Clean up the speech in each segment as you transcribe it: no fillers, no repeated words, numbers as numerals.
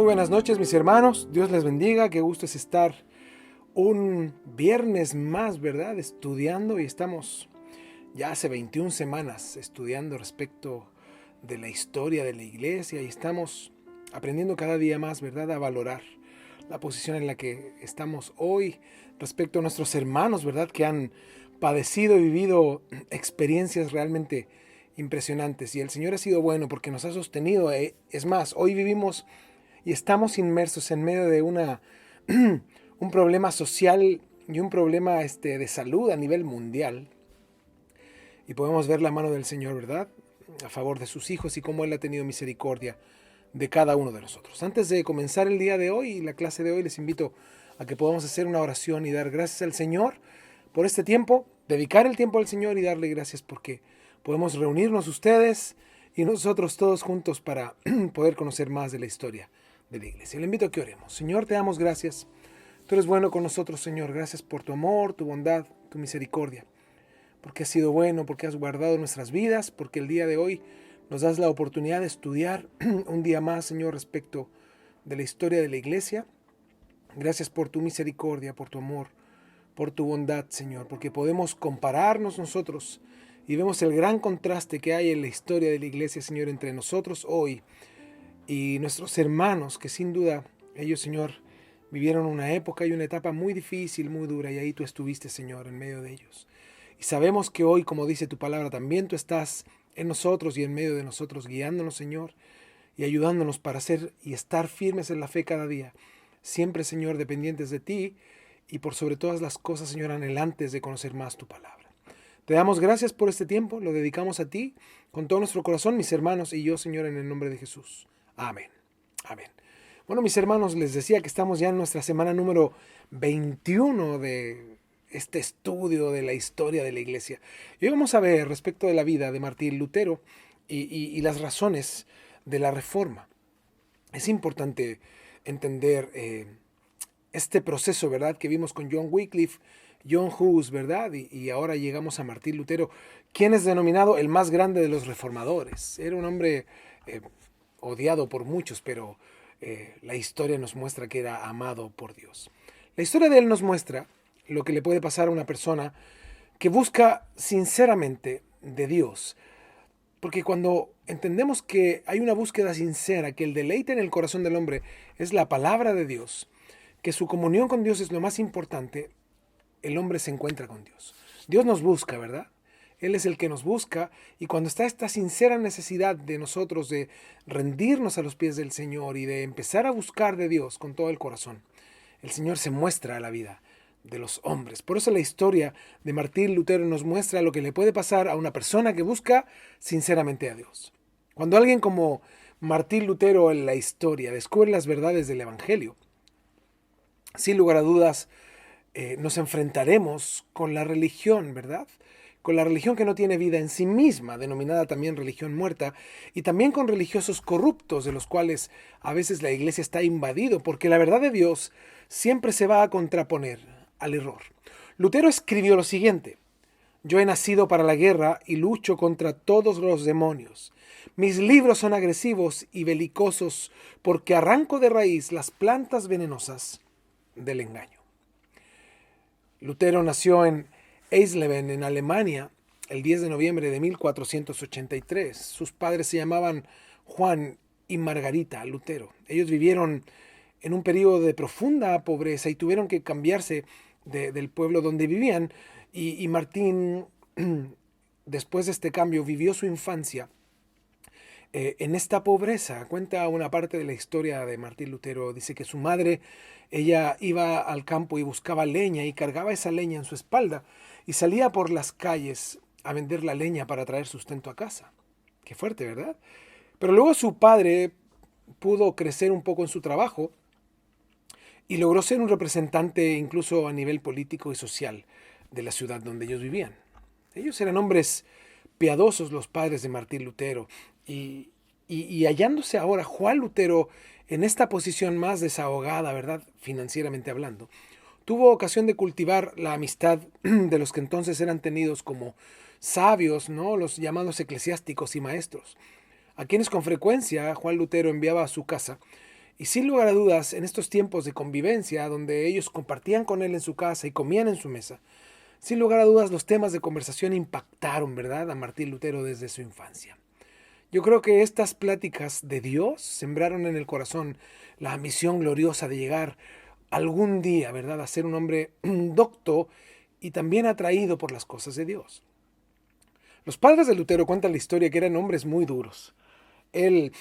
Muy buenas noches, mis hermanos. Dios les bendiga. Qué gusto es estar un viernes más, ¿verdad? Estudiando, y estamos ya hace 21 semanas estudiando respecto de la historia de la iglesia, y estamos aprendiendo cada día más, ¿verdad?, a valorar la posición en la que estamos hoy respecto a nuestros hermanos, ¿verdad?, que han padecido y vivido experiencias realmente impresionantes. Y el Señor ha sido bueno porque nos ha sostenido. Es más, hoy vivimos y estamos inmersos en medio de un problema social y un problema de salud a nivel mundial. Y podemos ver la mano del Señor, ¿verdad?, a favor de sus hijos, y cómo Él ha tenido misericordia de cada uno de nosotros. Antes de comenzar el día de hoy y la clase de hoy, les invito a que podamos hacer una oración y dar gracias al Señor por este tiempo, dedicar el tiempo al Señor y darle gracias porque podemos reunirnos ustedes y nosotros todos juntos para poder conocer más de la historia de la iglesia. Le invito a que oremos. Señor, te damos gracias. Tú eres bueno con nosotros, Señor. Gracias por tu amor, tu bondad, tu misericordia. Porque has sido bueno, porque has guardado nuestras vidas, porque el día de hoy nos das la oportunidad de estudiar un día más, Señor, respecto de la historia de la iglesia. Gracias por tu misericordia, por tu amor, por tu bondad, Señor, porque podemos compararnos nosotros y vemos el gran contraste que hay en la historia de la iglesia, Señor, entre nosotros hoy y nuestros hermanos, que sin duda ellos, Señor, vivieron una época y una etapa muy difícil, muy dura, y ahí tú estuviste, Señor, en medio de ellos. Y sabemos que hoy, como dice tu palabra, también tú estás en nosotros y en medio de nosotros, guiándonos, Señor, y ayudándonos para ser y estar firmes en la fe cada día. Siempre, Señor, dependientes de ti y por sobre todas las cosas, Señor, anhelantes de conocer más tu palabra. Te damos gracias por este tiempo, lo dedicamos a ti con todo nuestro corazón, mis hermanos y yo, Señor, en el nombre de Jesús. Amén. Amén. Bueno, mis hermanos, les decía que estamos ya en nuestra semana número 21 de este estudio de la historia de la iglesia. Y hoy vamos a ver respecto de la vida de Martín Lutero y las razones de la reforma. Es importante entender este proceso, ¿verdad?, que vimos con John Wycliffe, John Hus, ¿verdad? Y ahora llegamos a Martín Lutero, quien es denominado el más grande de los reformadores. Era un hombre odiado por muchos, pero la historia nos muestra que era amado por Dios. La historia de él nos muestra lo que le puede pasar a una persona que busca sinceramente de Dios. Porque cuando entendemos que hay una búsqueda sincera, que el deleite en el corazón del hombre es la palabra de Dios, que su comunión con Dios es lo más importante, el hombre se encuentra con Dios. Dios nos busca, ¿verdad? Él es el que nos busca, y cuando está esta sincera necesidad de nosotros de rendirnos a los pies del Señor y de empezar a buscar de Dios con todo el corazón, el Señor se muestra a la vida de los hombres. Por eso la historia de Martín Lutero nos muestra lo que le puede pasar a una persona que busca sinceramente a Dios. Cuando alguien como Martín Lutero en la historia descubre las verdades del Evangelio, sin lugar a dudas, nos enfrentaremos con la religión, ¿verdad?, con la religión que no tiene vida en sí misma, denominada también religión muerta, y también con religiosos corruptos, de los cuales a veces la iglesia está invadido, porque la verdad de Dios siempre se va a contraponer al error. Lutero escribió lo siguiente: yo he nacido para la guerra y lucho contra todos los demonios. Mis libros son agresivos y belicosos porque arranco de raíz las plantas venenosas del engaño. Lutero nació en Eisleben, en Alemania, el 10 de noviembre de 1483. Sus padres se llamaban Juan y Margarita Lutero. Ellos vivieron en un periodo de profunda pobreza y tuvieron que cambiarse del pueblo donde vivían. Y Martín, después de este cambio, vivió su infancia en esta pobreza. Cuenta una parte de la historia de Martín Lutero. Dice que su madre, ella iba al campo y buscaba leña y cargaba esa leña en su espalda y salía por las calles a vender la leña para traer sustento a casa. Qué fuerte, ¿verdad? Pero luego su padre pudo crecer un poco en su trabajo y logró ser un representante incluso a nivel político y social de la ciudad donde ellos vivían. Ellos eran hombres piadosos, los padres de Martín Lutero, y hallándose ahora Juan Lutero en esta posición más desahogada, ¿verdad?, financieramente hablando, tuvo ocasión de cultivar la amistad de los que entonces eran tenidos como sabios, ¿no?, los llamados eclesiásticos y maestros, a quienes con frecuencia Juan Lutero enviaba a su casa Y sin lugar a dudas, en estos tiempos de convivencia, donde ellos compartían con él en su casa y comían en su mesa, sin lugar a dudas los temas de conversación impactaron, ¿verdad?, a Martín Lutero desde su infancia. Yo creo que estas pláticas de Dios sembraron en el corazón la misión gloriosa de llegar algún día, ¿verdad?, a ser un hombre docto y también atraído por las cosas de Dios. Los padres de Lutero cuentan la historia que eran hombres muy duros. Él,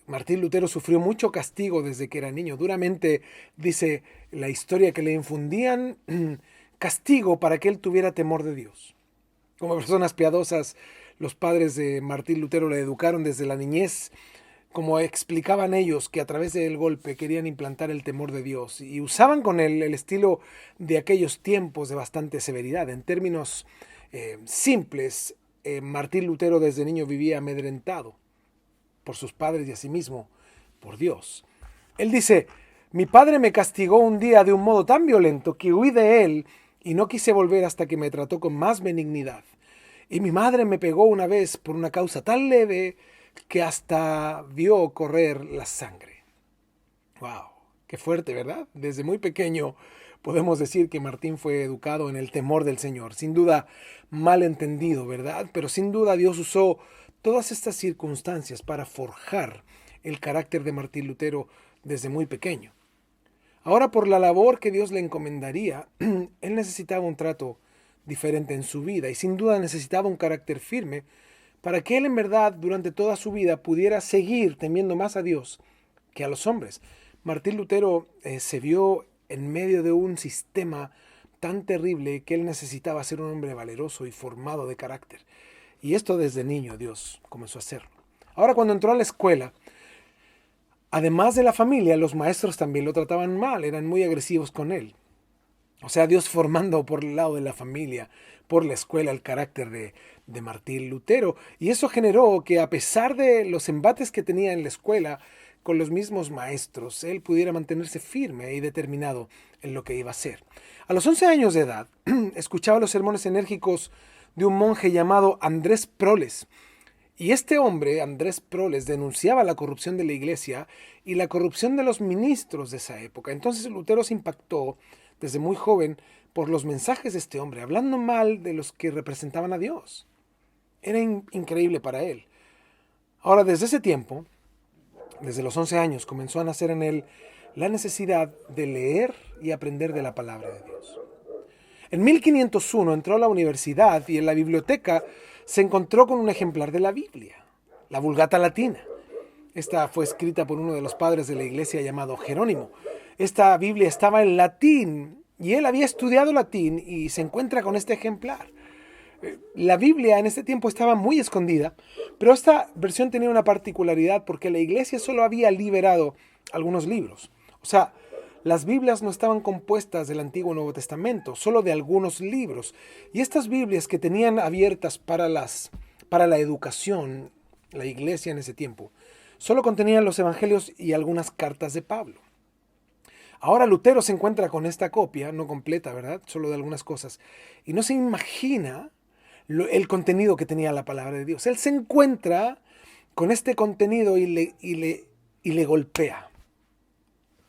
Martín Lutero, sufrió mucho castigo desde que era niño. Duramente dice la historia que le infundían castigo para que él tuviera temor de Dios. Como personas piadosas, los padres de Martín Lutero le educaron desde la niñez, como explicaban ellos que a través del golpe querían implantar el temor de Dios y usaban con él el estilo de aquellos tiempos de bastante severidad. En términos simples, Martín Lutero desde niño vivía amedrentado por sus padres y asimismo por Dios. Él dice: mi padre me castigó un día de un modo tan violento que huí de él y no quise volver hasta que me trató con más benignidad. Y mi madre me pegó una vez por una causa tan leve que hasta vio correr la sangre. ¡Wow! Qué fuerte, ¿verdad? Desde muy pequeño podemos decir que Martín fue educado en el temor del Señor. Sin duda, mal entendido, ¿verdad? Pero sin duda Dios usó todas estas circunstancias para forjar el carácter de Martín Lutero desde muy pequeño. Ahora, por la labor que Dios le encomendaría, él necesitaba un trato diferente en su vida y sin duda necesitaba un carácter firme para que él en verdad durante toda su vida pudiera seguir temiendo más a Dios que a los hombres. Martín Lutero se vio en medio de un sistema tan terrible que él necesitaba ser un hombre valeroso y formado de carácter. Y esto desde niño Dios comenzó a hacerlo. Ahora, cuando entró a la escuela, además de la familia, los maestros también lo trataban mal, eran muy agresivos con él. O sea, Dios formando por el lado de la familia, por la escuela, el carácter de Martín Lutero. Y eso generó que, a pesar de los embates que tenía en la escuela con los mismos maestros, él pudiera mantenerse firme y determinado en lo que iba a hacer. A los 11 años de edad, escuchaba los sermones enérgicos de un monje llamado Andrés Proles. Y este hombre, Andrés Proles, denunciaba la corrupción de la iglesia y la corrupción de los ministros de esa época. Entonces Lutero se impactó desde muy joven por los mensajes de este hombre, hablando mal de los que representaban a Dios. Era increíble para él. Ahora, desde ese tiempo, desde los 11 años, comenzó a nacer en él la necesidad de leer y aprender de la palabra de Dios. En 1501 entró a la universidad y en la biblioteca se encontró con un ejemplar de la Biblia, la Vulgata Latina. Esta fue escrita por uno de los padres de la iglesia llamado Jerónimo. Esta Biblia estaba en latín y él había estudiado latín y se encuentra con este ejemplar. La Biblia en este tiempo estaba muy escondida, pero esta versión tenía una particularidad porque la iglesia solo había liberado algunos libros. O sea, las Biblias no estaban compuestas del Antiguo y Nuevo Testamento, solo de algunos libros. Y estas Biblias que tenían abiertas para la educación, la iglesia en ese tiempo, solo contenían los evangelios y algunas cartas de Pablo. Ahora Lutero se encuentra con esta copia, no completa, ¿verdad? Solo de algunas cosas. Y no se imagina el contenido que tenía la palabra de Dios. Él se encuentra con este contenido y le golpea.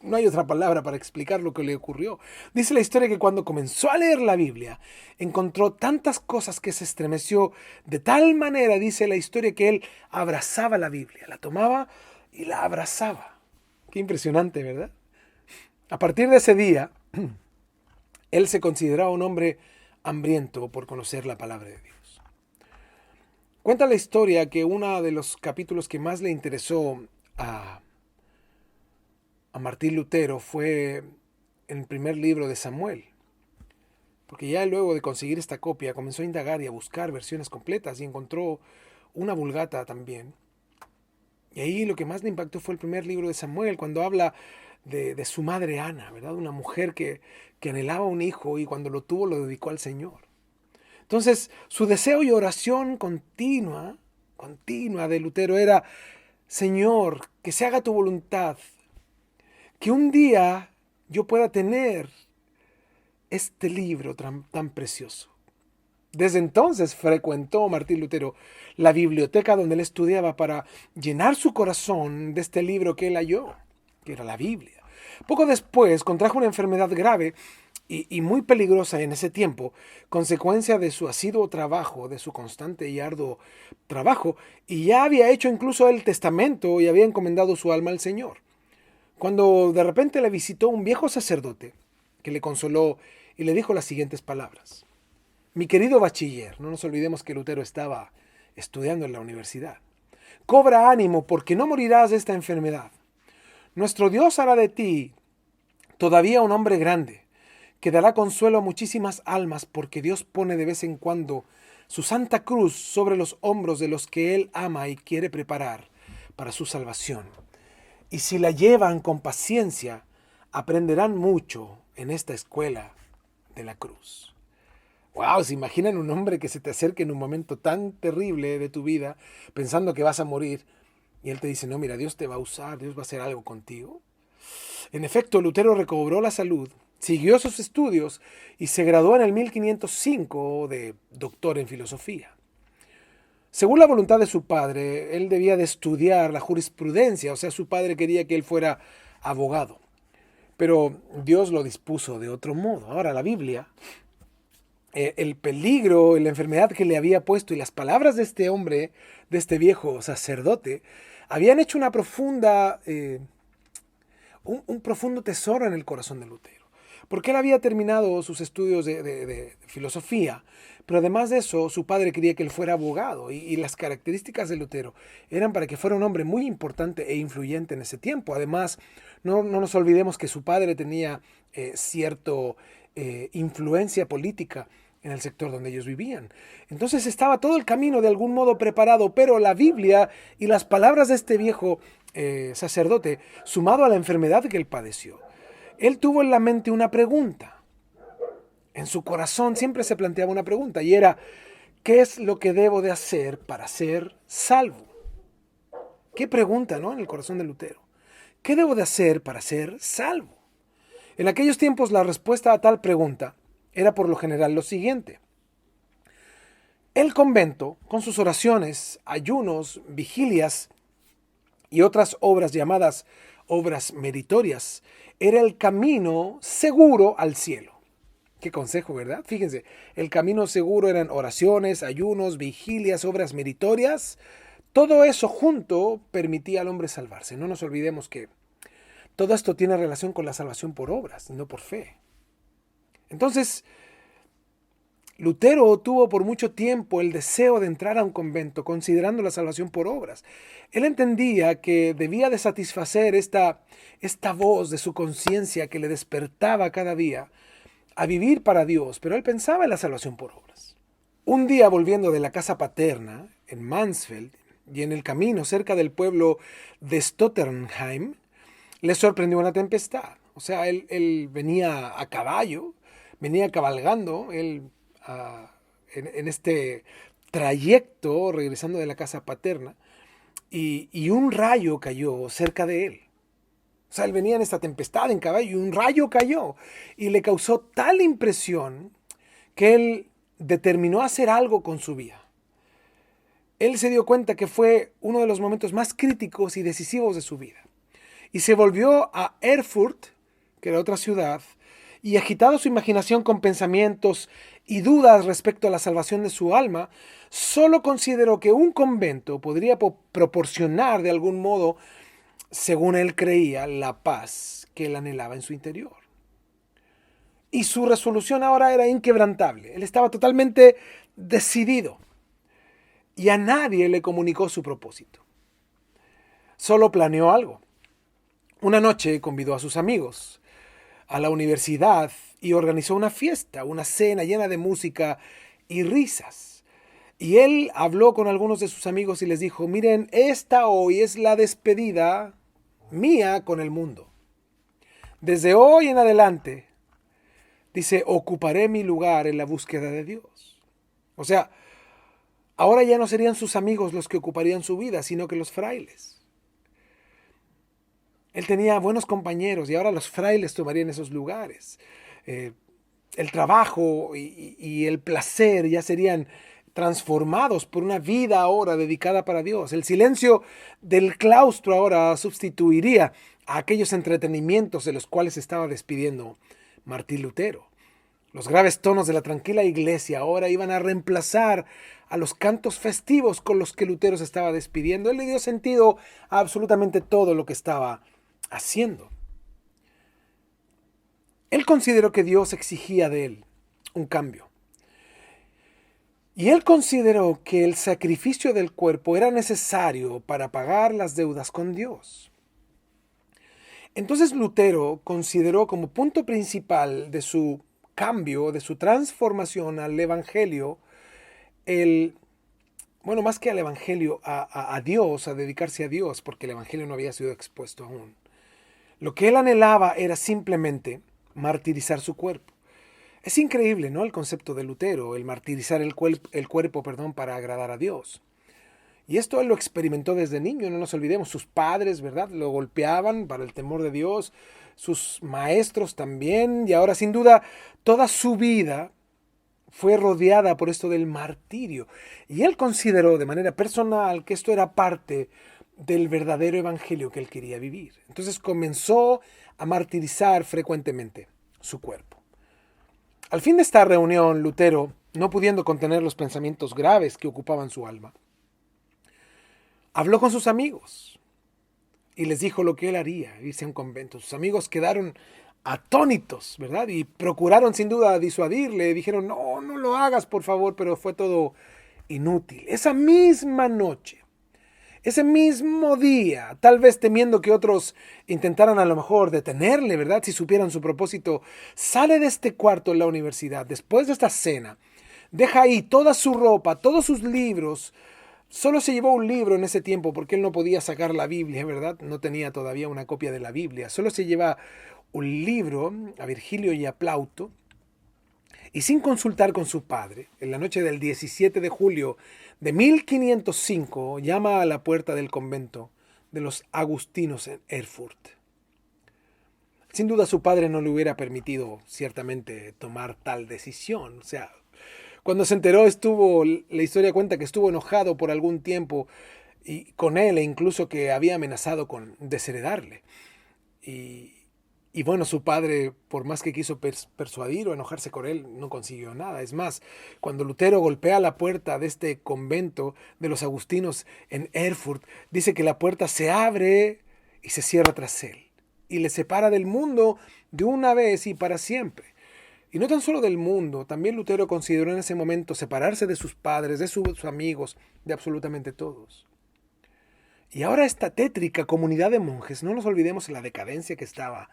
No hay otra palabra para explicar lo que le ocurrió. Dice la historia que cuando comenzó a leer la Biblia, encontró tantas cosas que se estremeció de tal manera, dice la historia, que él abrazaba la Biblia, la tomaba y la abrazaba. Qué impresionante, ¿verdad? A partir de ese día, él se consideraba un hombre hambriento por conocer la palabra de Dios. Cuenta la historia que uno de los capítulos que más le interesó a Martín Lutero fue en el primer libro de Samuel, porque ya luego de conseguir esta copia comenzó a indagar y a buscar versiones completas y encontró una Vulgata también. Y ahí lo que más le impactó fue el primer libro de Samuel, cuando habla de su madre Ana, ¿verdad? Una mujer que anhelaba un hijo y cuando lo tuvo lo dedicó al Señor. Entonces, su deseo y oración continua de Lutero era: Señor, que se haga tu voluntad, que un día yo pueda tener este libro tan precioso. Desde entonces frecuentó Martín Lutero la biblioteca donde él estudiaba para llenar su corazón de este libro que él halló. que era la Biblia. Poco después contrajo una enfermedad grave y muy peligrosa en ese tiempo, consecuencia de su asiduo trabajo, de su constante y arduo trabajo, y ya había hecho incluso el testamento y había encomendado su alma al Señor. Cuando de repente le visitó un viejo sacerdote que le consoló y le dijo las siguientes palabras. Mi querido bachiller, no nos olvidemos que Lutero estaba estudiando en la universidad. Cobra ánimo porque no morirás de esta enfermedad. Nuestro Dios hará de ti todavía un hombre grande, que dará consuelo a muchísimas almas porque Dios pone de vez en cuando su santa cruz sobre los hombros de los que Él ama y quiere preparar para su salvación. Y si la llevan con paciencia, aprenderán mucho en esta escuela de la cruz. Wow, ¿se imaginan un hombre que se te acerque en un momento tan terrible de tu vida, pensando que vas a morir, y él te dice, no, mira, Dios te va a usar, Dios va a hacer algo contigo? En efecto, Lutero recobró la salud, siguió sus estudios y se graduó en el 1505 de doctor en filosofía. Según la voluntad de su padre, él debía de estudiar la jurisprudencia, o sea, su padre quería que él fuera abogado. Pero Dios lo dispuso de otro modo. Ahora, la Biblia, el peligro y la enfermedad que le había puesto y las palabras de este hombre, de este viejo sacerdote, habían hecho una profunda, un profundo tesoro en el corazón de Lutero. Porque él había terminado sus estudios de filosofía, pero además de eso, su padre quería que él fuera abogado y las características de Lutero eran para que fuera un hombre muy importante e influyente en ese tiempo. Además, no nos olvidemos que su padre tenía cierta influencia política en el sector donde ellos vivían. Entonces estaba todo el camino de algún modo preparado, pero la Biblia y las palabras de este viejo sacerdote, sumado a la enfermedad que él padeció, él tuvo en la mente una pregunta. En su corazón siempre se planteaba una pregunta y era, ¿qué es lo que debo de hacer para ser salvo? ¿Qué pregunta, no? En el corazón de Lutero. ¿Qué debo de hacer para ser salvo? En aquellos tiempos la respuesta a tal pregunta era por lo general lo siguiente. El convento, con sus oraciones, ayunos, vigilias y otras obras llamadas obras meritorias, era el camino seguro al cielo. Qué consejo, ¿verdad? Fíjense, el camino seguro eran oraciones, ayunos, vigilias, obras meritorias. Todo eso junto permitía al hombre salvarse. No nos olvidemos que todo esto tiene relación con la salvación por obras, no por fe. Entonces, Lutero tuvo por mucho tiempo el deseo de entrar a un convento, considerando la salvación por obras. Él entendía que debía de satisfacer esta voz de su conciencia que le despertaba cada día a vivir para Dios, pero él pensaba en la salvación por obras. Un día, volviendo de la casa paterna, en Mansfeld, y en el camino cerca del pueblo de Stotternheim, le sorprendió una tempestad. O sea, él venía a caballo, venía cabalgando, en este trayecto, regresando de la casa paterna, y un rayo cayó cerca de él. O sea, él venía en esta tempestad en caballo y un rayo cayó y le causó tal impresión que él determinó hacer algo con su vida. Él se dio cuenta que fue uno de los momentos más críticos y decisivos de su vida. Y se volvió a Erfurt, que era otra ciudad, y agitado su imaginación con pensamientos y dudas respecto a la salvación de su alma, solo consideró que un convento podría proporcionar de algún modo, según él creía, la paz que él anhelaba en su interior. Y su resolución ahora era inquebrantable. Él estaba totalmente decidido. Y a nadie le comunicó su propósito. Solo planeó algo. Una noche convidó a sus amigos a la universidad y organizó una fiesta, una cena llena de música y risas. Y él habló con algunos de sus amigos y les dijo, miren, esta hoy es la despedida mía con el mundo. Desde hoy en adelante, dice, ocuparé mi lugar en la búsqueda de Dios. O sea, ahora ya no serían sus amigos los que ocuparían su vida, sino que los frailes. Él tenía buenos compañeros y ahora los frailes tomarían esos lugares. El trabajo y el placer ya serían transformados por una vida ahora dedicada para Dios. El silencio del claustro ahora sustituiría a aquellos entretenimientos de los cuales estaba despidiendo Martín Lutero. Los graves tonos de la tranquila iglesia ahora iban a reemplazar a los cantos festivos con los que Lutero se estaba despidiendo. Él le dio sentido a absolutamente todo lo que estaba haciendo. Él consideró que Dios exigía de él un cambio. Y él consideró que el sacrificio del cuerpo era necesario para pagar las deudas con Dios. Entonces Lutero consideró como punto principal de su cambio, de su transformación al Evangelio, más que al Evangelio, a Dios, a dedicarse a Dios, porque el Evangelio no había sido expuesto aún. Lo que él anhelaba era simplemente martirizar su cuerpo. Es increíble, ¿no? El concepto de Lutero, el martirizar el cuerpo, para agradar a Dios. Y esto él lo experimentó desde niño, no nos olvidemos. Sus padres, ¿verdad?, lo golpeaban para el temor de Dios, sus maestros también, y ahora sin duda toda su vida fue rodeada por esto del martirio. Y él consideró de manera personal que esto era parte del verdadero evangelio que él quería vivir. Entonces comenzó a martirizar frecuentemente su cuerpo. Al fin de esta reunión, Lutero, no pudiendo contener los pensamientos graves que ocupaban su alma, habló con sus amigos y les dijo lo que él haría, irse a un convento. Sus amigos quedaron atónitos, ¿verdad? Y procuraron sin duda disuadirle. Dijeron, no lo hagas, por favor, pero fue todo inútil. Esa misma noche, ese mismo día, tal vez temiendo que otros intentaran a lo mejor detenerle, ¿verdad?, si supieran su propósito, sale de este cuarto en la universidad, después de esta cena, deja ahí toda su ropa, todos sus libros. Solo se llevó un libro en ese tiempo porque él no podía sacar la Biblia, ¿verdad? No tenía todavía una copia de la Biblia. Solo se lleva un libro, a Virgilio y a Plauto, y sin consultar con su padre, en la noche del 17 de julio de 1505, llama a la puerta del convento de los agustinos en Erfurt. Sin duda su padre no le hubiera permitido ciertamente tomar tal decisión. O sea, cuando se enteró la historia cuenta que estuvo enojado por algún tiempo y con él, e incluso que había amenazado con desheredarle. Y bueno, su padre, por más que quiso persuadir o enojarse con él, no consiguió nada. Es más, cuando Lutero golpea la puerta de este convento de los agustinos en Erfurt, dice que la puerta se abre y se cierra tras él. Y le separa del mundo de una vez y para siempre. Y no tan solo del mundo, también Lutero consideró en ese momento separarse de sus padres, de sus amigos, de absolutamente todos. Y ahora esta tétrica comunidad de monjes, no nos olvidemos de la decadencia que estaba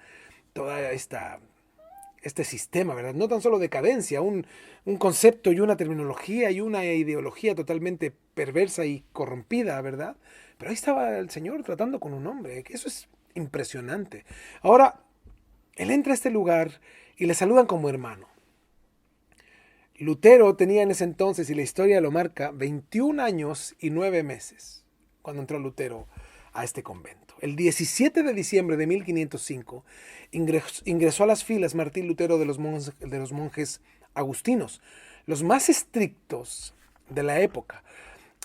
toda este sistema, ¿verdad? No tan solo decadencia, un concepto y una terminología y una ideología totalmente perversa y corrompida, ¿verdad? Pero ahí estaba el Señor tratando con un hombre, que eso es impresionante. Ahora, él entra a este lugar y le saludan como hermano. Lutero tenía en ese entonces, y la historia lo marca, 21 años y 9 meses cuando entró Lutero a este convento. El 17 de diciembre de 1505 ingresó a las filas Martín Lutero de los monjes agustinos, los más estrictos de la época.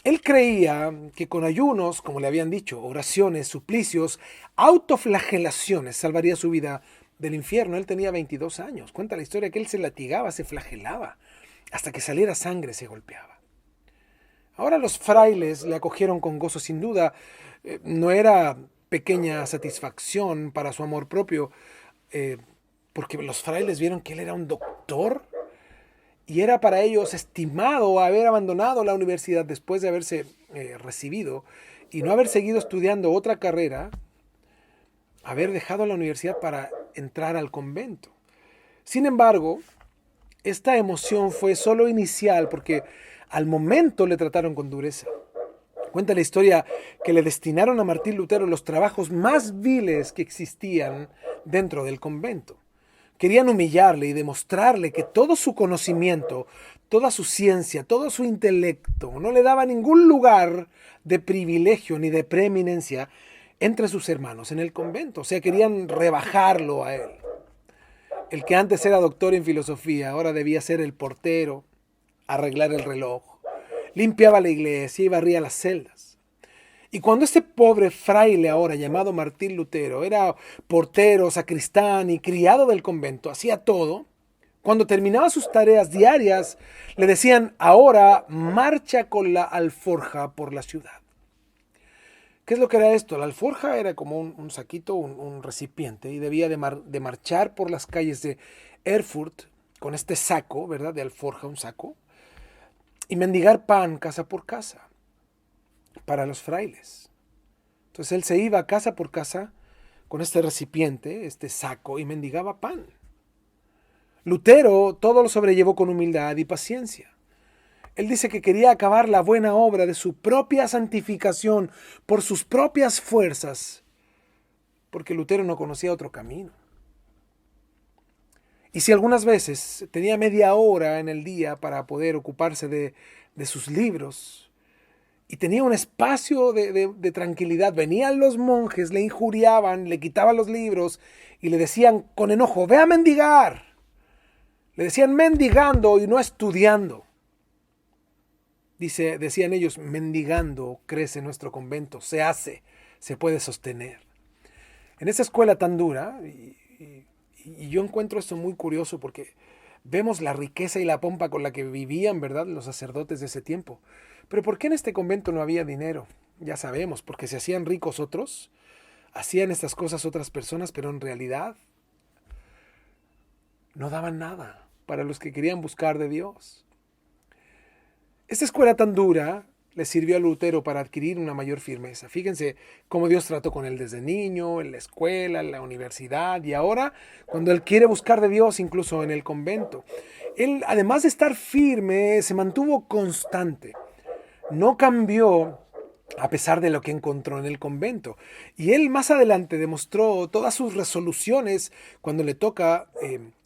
Él creía que con ayunos, como le habían dicho, oraciones, suplicios, autoflagelaciones, salvaría su vida del infierno. Él tenía 22 años. Cuenta la historia que él se latigaba, se flagelaba, hasta que saliera sangre se golpeaba. Ahora los frailes le acogieron con gozo, sin duda. No era pequeña satisfacción para su amor propio, porque los frailes vieron que él era un doctor y era para ellos estimado haber abandonado la universidad después de haberse recibido y no haber seguido estudiando otra carrera, haber dejado la universidad para entrar al convento. Sin embargo, esta emoción fue solo inicial porque al momento le trataron con dureza. Cuenta la historia que le destinaron a Martín Lutero los trabajos más viles que existían dentro del convento. Querían humillarle y demostrarle que todo su conocimiento, toda su ciencia, todo su intelecto no le daba ningún lugar de privilegio ni de preeminencia entre sus hermanos en el convento. O sea, querían rebajarlo a él. El que antes era doctor en filosofía, ahora debía ser el portero, arreglar el reloj, limpiaba la iglesia y barría las celdas. Y cuando este pobre fraile ahora llamado Martín Lutero era portero, sacristán y criado del convento, hacía todo, cuando terminaba sus tareas diarias, le decían, ahora marcha con la alforja por la ciudad. ¿Qué es lo que era esto? La alforja era como un saquito, un recipiente, y debía de marchar por las calles de Erfurt con este saco, ¿verdad? De alforja, un saco, y mendigar pan casa por casa para los frailes. Entonces él se iba casa por casa con este recipiente, este saco, y mendigaba pan. Lutero todo lo sobrellevó con humildad y paciencia. Él dice que quería acabar la buena obra de su propia santificación por sus propias fuerzas, porque Lutero no conocía otro camino. Y si algunas veces tenía media hora en el día para poder ocuparse de sus libros, y tenía un espacio de tranquilidad, venían los monjes, le injuriaban, le quitaban los libros y le decían con enojo, ve a mendigar. Le decían mendigando y no estudiando. Decían ellos, mendigando crece nuestro convento, se puede sostener. En esa escuela tan dura, y yo encuentro esto muy curioso porque vemos la riqueza y la pompa con la que vivían, ¿verdad?, los sacerdotes de ese tiempo. Pero ¿por qué en este convento no había dinero? Ya sabemos, porque se hacían ricos otros, hacían estas cosas otras personas, pero en realidad no daban nada para los que querían buscar de Dios. Esta escuela tan dura le sirvió a Lutero para adquirir una mayor firmeza. Fíjense cómo Dios trató con él desde niño, en la escuela, en la universidad y ahora cuando él quiere buscar de Dios incluso en el convento. Él, además de estar firme, se mantuvo constante. No cambió a pesar de lo que encontró en el convento. Y él más adelante demostró todas sus resoluciones cuando le toca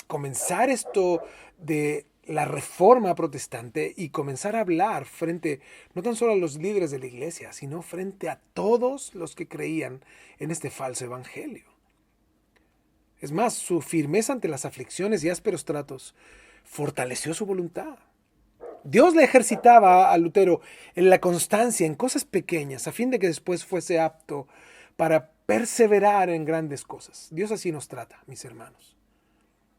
comenzar esto de la reforma protestante y comenzar a hablar frente no tan solo a los líderes de la iglesia, sino frente a todos los que creían en este falso evangelio. Es más, su firmeza ante las aflicciones y ásperos tratos fortaleció su voluntad. Dios le ejercitaba a Lutero en la constancia en cosas pequeñas, a fin de que después fuese apto para perseverar en grandes cosas. Dios así nos trata, mis hermanos.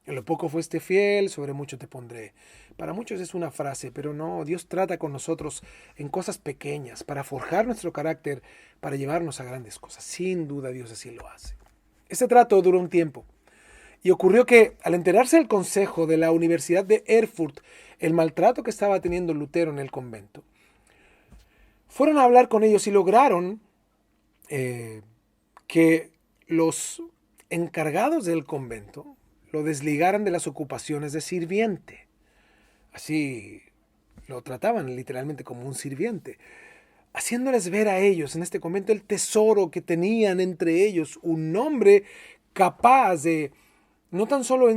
En lo poco fuiste fiel, sobre mucho te pondré. Para muchos es una frase, pero no, Dios trata con nosotros en cosas pequeñas, para forjar nuestro carácter, para llevarnos a grandes cosas. Sin duda Dios así lo hace. Este trato duró un tiempo. Y ocurrió que, al enterarse del consejo de la Universidad de Erfurt, el maltrato que estaba teniendo Lutero en el convento, fueron a hablar con ellos y lograron que los encargados del convento lo desligaran de las ocupaciones de sirviente. Así lo trataban literalmente como un sirviente, haciéndoles ver a ellos en este convento el tesoro que tenían entre ellos, un hombre capaz de no tan solo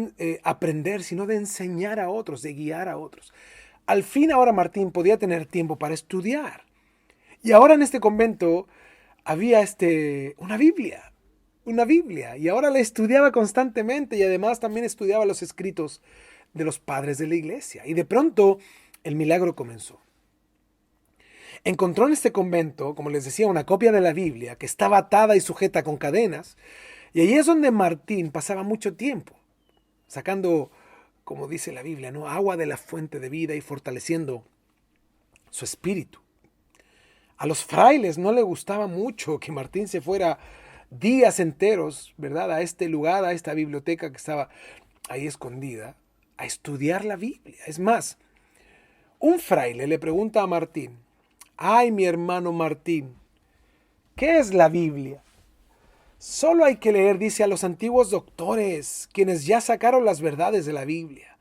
aprender, sino de enseñar a otros, de guiar a otros. Al fin ahora Martín podía tener tiempo para estudiar. Y ahora en este convento había una Biblia, y ahora la estudiaba constantemente y además también estudiaba los escritos de los padres de la iglesia. Y de pronto el milagro comenzó. Encontró en este convento, como les decía, una copia de la Biblia que estaba atada y sujeta con cadenas, y allí es donde Martín pasaba mucho tiempo, sacando, como dice la Biblia, ¿no?, agua de la fuente de vida y fortaleciendo su espíritu. A los frailes no le gustaba mucho que Martín se fuera días enteros, ¿verdad?, a este lugar, a esta biblioteca que estaba ahí escondida, a estudiar la Biblia. Es más, un fraile le pregunta a Martín, ay, mi hermano Martín, ¿qué es la Biblia? Solo hay que leer, dice, a los antiguos doctores, quienes ya sacaron las verdades de la Biblia.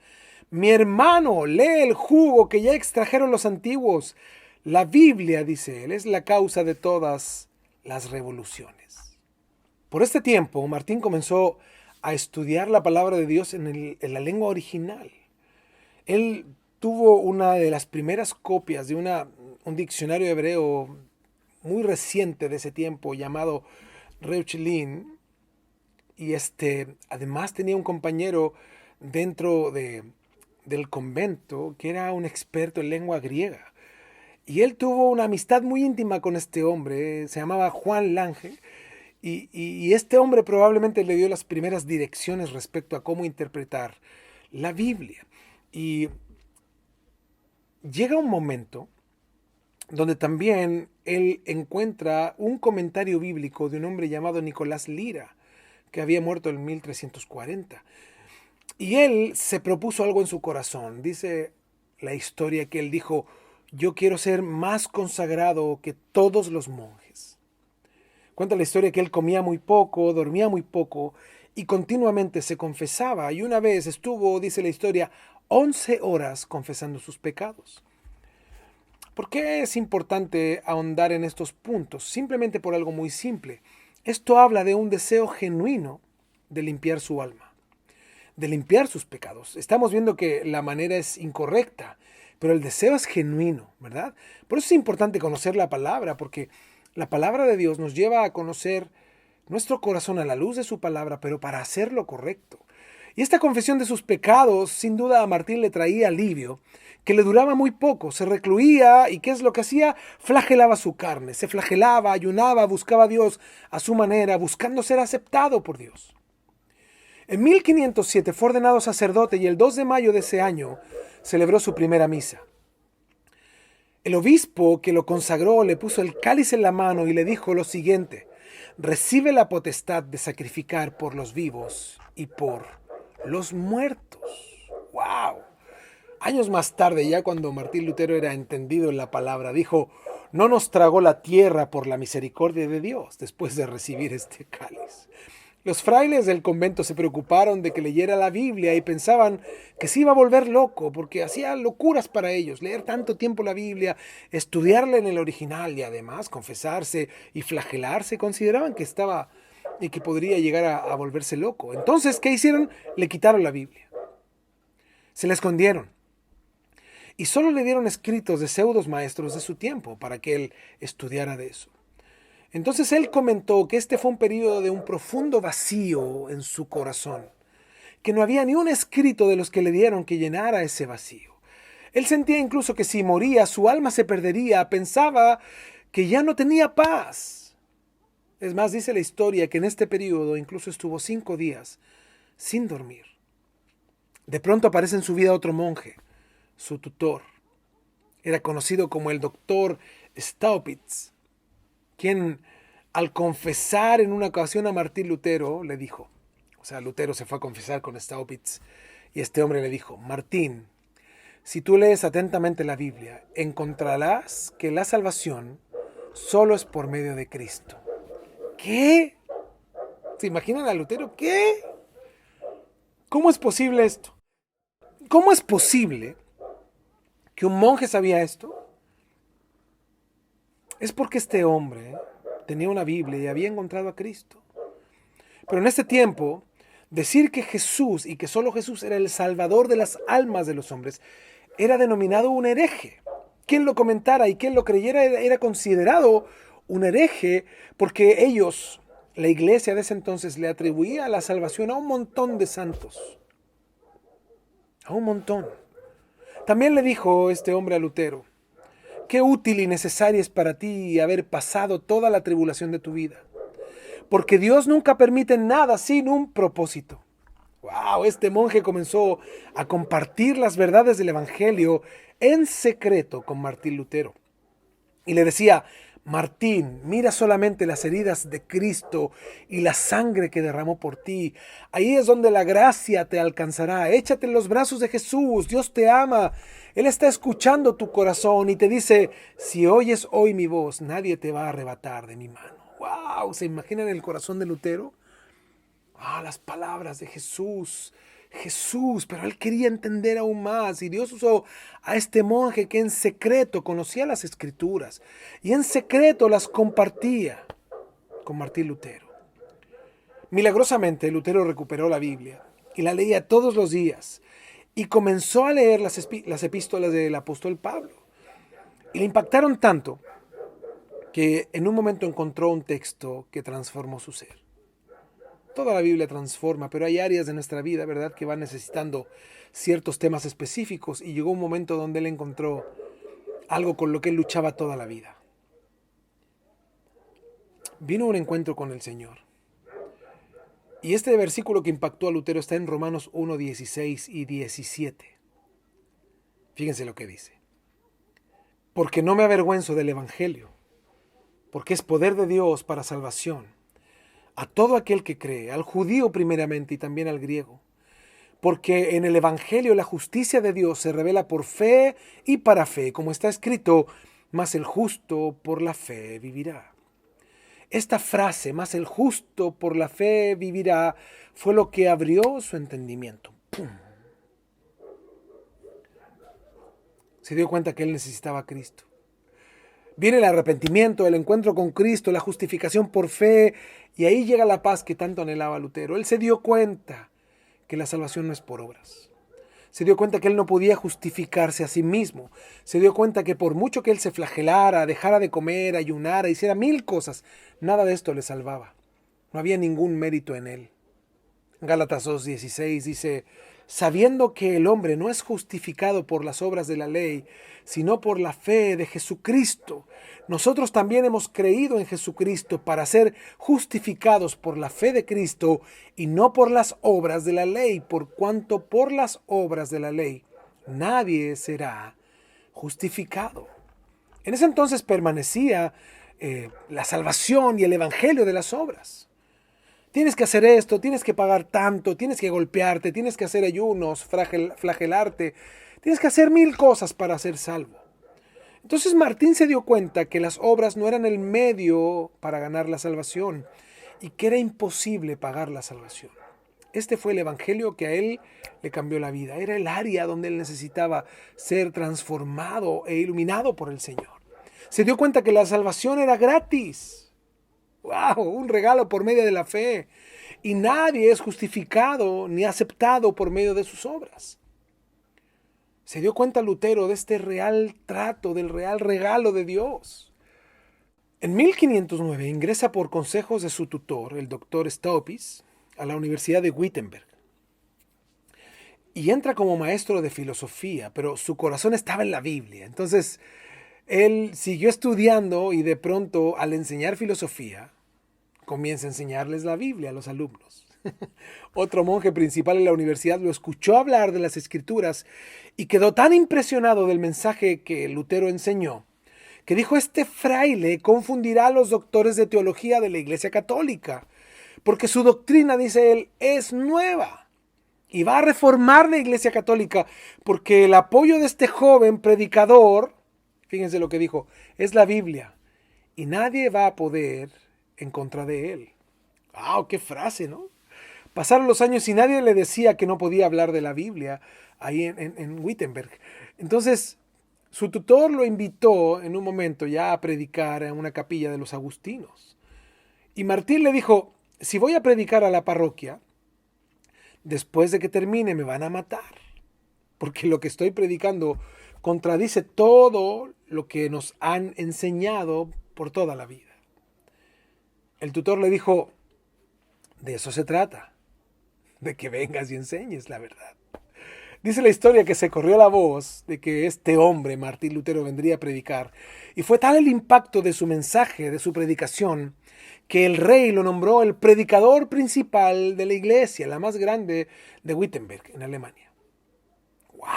Mi hermano, lee el jugo que ya extrajeron los antiguos. La Biblia, dice él, es la causa de todas las revoluciones. Por este tiempo, Martín comenzó a estudiar la palabra de Dios en la lengua original. Él tuvo una de las primeras copias de un diccionario hebreo muy reciente de ese tiempo llamado Reuchlin, y además tenía un compañero dentro del convento que era un experto en lengua griega. Y él tuvo una amistad muy íntima con este hombre, se llamaba Juan Lange, y este hombre probablemente le dio las primeras direcciones respecto a cómo interpretar la Biblia. Y llega un momento donde también él encuentra un comentario bíblico de un hombre llamado Nicolás Lira, que había muerto en 1340. Y él se propuso algo en su corazón. Dice la historia que él dijo: yo quiero ser más consagrado que todos los monjes. Cuenta la historia que él comía muy poco, dormía muy poco y continuamente se confesaba. Y una vez estuvo, dice la historia, 11 horas confesando sus pecados. ¿Por qué es importante ahondar en estos puntos? Simplemente por algo muy simple. Esto habla de un deseo genuino de limpiar su alma, de limpiar sus pecados. Estamos viendo que la manera es incorrecta, pero el deseo es genuino, ¿verdad? Por eso es importante conocer la palabra, porque la palabra de Dios nos lleva a conocer nuestro corazón a la luz de su palabra, pero para hacer lo correcto. Y esta confesión de sus pecados, sin duda a Martín le traía alivio, que le duraba muy poco. Se recluía y ¿qué es lo que hacía? Flagelaba su carne, se flagelaba, ayunaba, buscaba a Dios a su manera, buscando ser aceptado por Dios. En 1507 fue ordenado sacerdote y el 2 de mayo de ese año celebró su primera misa. El obispo que lo consagró le puso el cáliz en la mano y le dijo lo siguiente: recibe la potestad de sacrificar por los vivos y por los muertos. ¡Wow! Años más tarde, ya cuando Martín Lutero era entendido en la palabra, dijo: no nos tragó la tierra por la misericordia de Dios después de recibir este cáliz. Los frailes del convento se preocuparon de que leyera la Biblia y pensaban que se iba a volver loco porque hacía locuras para ellos, leer tanto tiempo la Biblia, estudiarla en el original y además confesarse y flagelarse. Consideraban que estaba y que podría llegar a volverse loco. Entonces, ¿qué hicieron? Le quitaron la Biblia. Se la escondieron. Y solo le dieron escritos de pseudos maestros de su tiempo para que él estudiara de eso. Entonces él comentó que este fue un periodo de un profundo vacío en su corazón, que no había ni un escrito de los que le dieron que llenara ese vacío. Él sentía incluso que si moría su alma se perdería, pensaba que ya no tenía paz. Es más, dice la historia que en este periodo incluso estuvo 5 días sin dormir. De pronto aparece en su vida otro monje, su tutor. Era conocido como el doctor Staupitz, quien al confesar en una ocasión a Martín Lutero le dijo, o sea, Lutero se fue a confesar con Staupitz y este hombre le dijo: Martín, si tú lees atentamente la Biblia, encontrarás que la salvación solo es por medio de Cristo. ¿Qué? ¿Se imaginan a Lutero? ¿Qué? ¿Cómo es posible esto? ¿Cómo es posible que un monje sabía esto? Es porque este hombre tenía una Biblia y había encontrado a Cristo. Pero en este tiempo, decir que Jesús y que solo Jesús era el salvador de las almas de los hombres era denominado un hereje. Quien lo comentara y quien lo creyera era considerado un hereje, porque ellos, la iglesia de ese entonces, le atribuía la salvación a un montón de santos. A un montón. También le dijo este hombre a Lutero: qué útil y necesaria es para ti haber pasado toda la tribulación de tu vida, porque Dios nunca permite nada sin un propósito. ¡Wow! Este monje comenzó a compartir las verdades del Evangelio en secreto con Martín Lutero. Y le decía: Martín, mira solamente las heridas de Cristo y la sangre que derramó por ti. Ahí es donde la gracia te alcanzará. Échate en los brazos de Jesús. Dios te ama. Él está escuchando tu corazón y te dice: si oyes hoy mi voz, nadie te va a arrebatar de mi mano. ¡Wow! ¿Se imaginan el corazón de Lutero? Las palabras de Jesús. Jesús, pero él quería entender aún más y Dios usó a este monje que en secreto conocía las escrituras y en secreto las compartía con Martín Lutero. Milagrosamente Lutero recuperó la Biblia y la leía todos los días y comenzó a leer las epístolas del apóstol Pablo y le impactaron tanto que en un momento encontró un texto que transformó su ser. Toda la Biblia transforma, pero hay áreas de nuestra vida, ¿verdad?, que van necesitando ciertos temas específicos y llegó un momento donde él encontró algo con lo que él luchaba toda la vida. Vino a un encuentro con el Señor. Y este versículo que impactó a Lutero está en Romanos 1, 16 y 17. Fíjense lo que dice. Porque no me avergüenzo del Evangelio, porque es poder de Dios para salvación a todo aquel que cree, al judío primeramente y también al griego. Porque en el Evangelio la justicia de Dios se revela por fe y para fe, como está escrito, mas el justo por la fe vivirá. Esta frase, más el justo por la fe vivirá, fue lo que abrió su entendimiento. ¡Pum! Se dio cuenta que él necesitaba a Cristo. Viene el arrepentimiento, el encuentro con Cristo, la justificación por fe, y ahí llega la paz que tanto anhelaba Lutero. Él se dio cuenta que la salvación no es por obras. Se dio cuenta que él no podía justificarse a sí mismo. Se dio cuenta que por mucho que él se flagelara, dejara de comer, ayunara, hiciera 1000 cosas, nada de esto le salvaba. No había ningún mérito en él. Gálatas 2:16 dice, sabiendo que el hombre no es justificado por las obras de la ley, sino por la fe de Jesucristo. Nosotros también hemos creído en Jesucristo para ser justificados por la fe de Cristo y no por las obras de la ley, por cuanto por las obras de la ley nadie será justificado. En ese entonces permanecía la salvación y el evangelio de las obras. Tienes que hacer esto, tienes que pagar tanto, tienes que golpearte, tienes que hacer ayunos, flagelarte, tienes que hacer 1000 cosas para ser salvo. Entonces Martín se dio cuenta que las obras no eran el medio para ganar la salvación y que era imposible pagar la salvación. Este fue el evangelio que a él le cambió la vida. Era el área donde él necesitaba ser transformado e iluminado por el Señor. Se dio cuenta que la salvación era gratis. ¡Wow! Un regalo por medio de la fe. Y nadie es justificado ni aceptado por medio de sus obras. Se dio cuenta Lutero de este real trato, del real regalo de Dios. En 1509 ingresa por consejos de su tutor, el doctor Staupitz, a la Universidad de Wittenberg. Y entra como maestro de filosofía, pero su corazón estaba en la Biblia. Entonces, él siguió estudiando y de pronto, al enseñar filosofía, comienza a enseñarles la Biblia a los alumnos. Otro monje principal en la universidad lo escuchó hablar de las Escrituras y quedó tan impresionado del mensaje que Lutero enseñó, que dijo: este fraile confundirá a los doctores de teología de la Iglesia Católica, porque su doctrina, dice él, es nueva. Y va a reformar la Iglesia Católica, porque el apoyo de este joven predicador, fíjense lo que dijo, es la Biblia. Y nadie va a poder en contra de él. ¡Wow! ¡Qué frase!, ¿no? Pasaron los años y nadie le decía que no podía hablar de la Biblia ahí en Wittenberg. Entonces, su tutor lo invitó en un momento ya a predicar en una capilla de los agustinos. Y Martín le dijo: si voy a predicar a la parroquia, después de que termine me van a matar, porque lo que estoy predicando contradice todo lo que nos han enseñado por toda la vida. El tutor le dijo: de eso se trata, de que vengas y enseñes la verdad. Dice la historia que se corrió la voz de que este hombre, Martín Lutero, vendría a predicar, y fue tal el impacto de su mensaje, de su predicación, que el rey lo nombró el predicador principal de la iglesia, la más grande de Wittenberg, en Alemania. ¡Wow!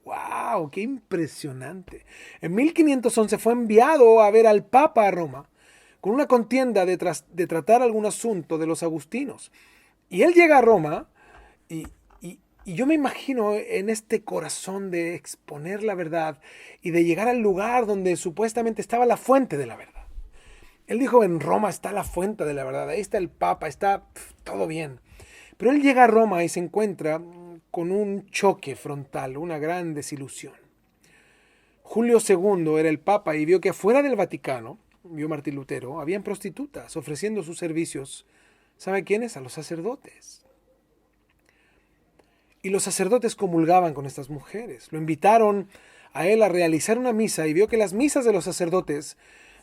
¡Wow! ¡Qué impresionante! En 1511 fue enviado a ver al Papa a Roma, con una contienda de tratar algún asunto de los agustinos. Y él llega a Roma y yo me imagino en este corazón de exponer la verdad y de llegar al lugar donde supuestamente estaba la fuente de la verdad. Él dijo: en Roma está la fuente de la verdad, ahí está el Papa, está todo bien. Pero él llega a Roma y se encuentra con un choque frontal, una gran desilusión. Julio II era el Papa y vio que afuera del Vaticano, vio Martín Lutero, habían prostitutas ofreciendo sus servicios. ¿Sabe quiénes? A los sacerdotes. Y los sacerdotes comulgaban con estas mujeres. Lo invitaron a él a realizar una misa y vio que las misas de los sacerdotes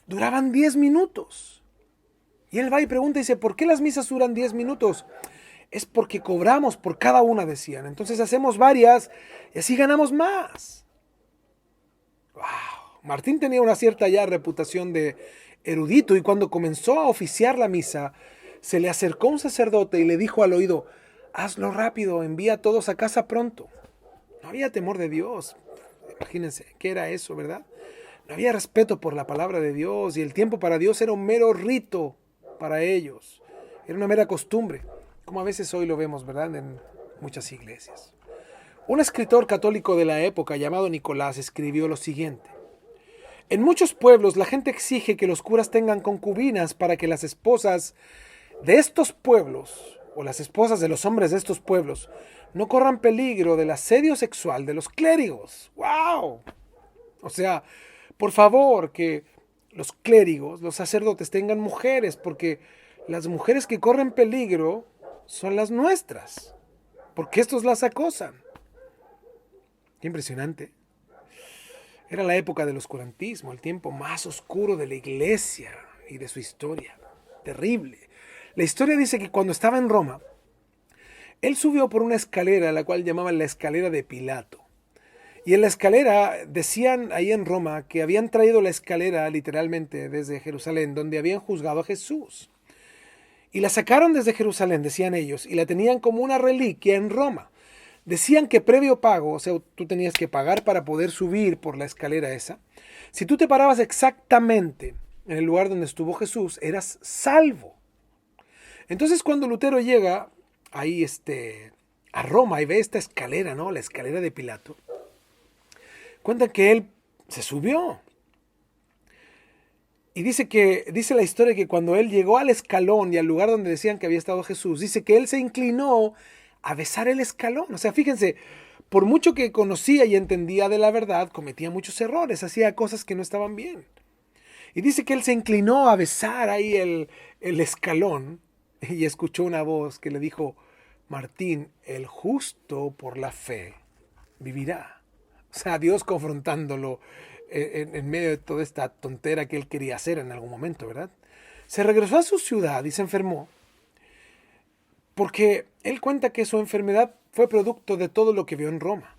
duraban 10 minutos. Y él va y pregunta y dice: ¿por qué las misas duran 10 minutos? Es porque cobramos por cada una, decían. Entonces hacemos varias y así ganamos más. Wow. Martín tenía una cierta ya reputación de erudito y cuando comenzó a oficiar la misa, se le acercó un sacerdote y le dijo al oído, hazlo rápido, envía a todos a casa pronto. No había temor de Dios. Imagínense, ¿qué era eso, verdad? No había respeto por la palabra de Dios y el tiempo para Dios era un mero rito para ellos. Era una mera costumbre, como a veces hoy lo vemos, ¿verdad? En muchas iglesias. Un escritor católico de la época llamado Nicolás escribió lo siguiente. En muchos pueblos la gente exige que los curas tengan concubinas para que las esposas de estos pueblos, o las esposas de los hombres de estos pueblos, no corran peligro del asedio sexual de los clérigos. ¡Wow! O sea, por favor, que los clérigos, los sacerdotes tengan mujeres, porque las mujeres que corren peligro son las nuestras, porque estos las acosan. Qué impresionante. Era la época del oscurantismo, el tiempo más oscuro de la iglesia y de su historia. Terrible. La historia dice que cuando estaba en Roma, él subió por una escalera, la cual llamaban la escalera de Pilato. Y en la escalera, decían ahí en Roma, que habían traído la escalera literalmente desde Jerusalén, donde habían juzgado a Jesús. Y la sacaron desde Jerusalén, decían ellos, y la tenían como una reliquia en Roma. Decían que previo pago, o sea, tú tenías que pagar para poder subir por la escalera esa. Si tú te parabas exactamente en el lugar donde estuvo Jesús, eras salvo. Entonces cuando Lutero llega ahí a Roma y ve esta escalera, ¿no? La escalera de Pilato, cuenta que él se subió. Y dice la historia que cuando él llegó al escalón y al lugar donde decían que había estado Jesús, dice que él se inclinó a besar el escalón. O sea, fíjense, por mucho que conocía y entendía de la verdad, cometía muchos errores, hacía cosas que no estaban bien. Y dice que él se inclinó a besar ahí el escalón y escuchó una voz que le dijo, Martín, el justo por la fe vivirá. O sea, Dios confrontándolo en medio de toda esta tontera que él quería hacer en algún momento, ¿verdad? Se regresó a su ciudad y se enfermó porque él cuenta que su enfermedad fue producto de todo lo que vio en Roma.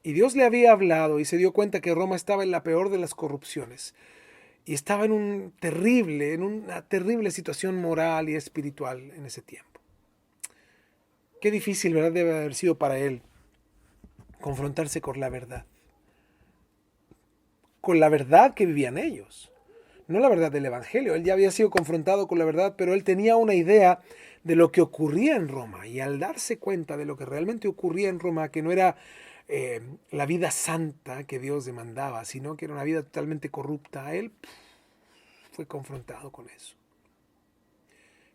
Y Dios le había hablado y se dio cuenta que Roma estaba en la peor de las corrupciones. Y estaba en una terrible situación moral y espiritual en ese tiempo. Qué difícil, ¿verdad? Debe haber sido para él confrontarse con la verdad. Con la verdad que vivían ellos. No la verdad del Evangelio. Él ya había sido confrontado con la verdad, pero él tenía una idea de lo que ocurría en Roma. Y al darse cuenta de lo que realmente ocurría en Roma, que no era la vida santa que Dios demandaba, sino que era una vida totalmente corrupta, él fue confrontado con eso.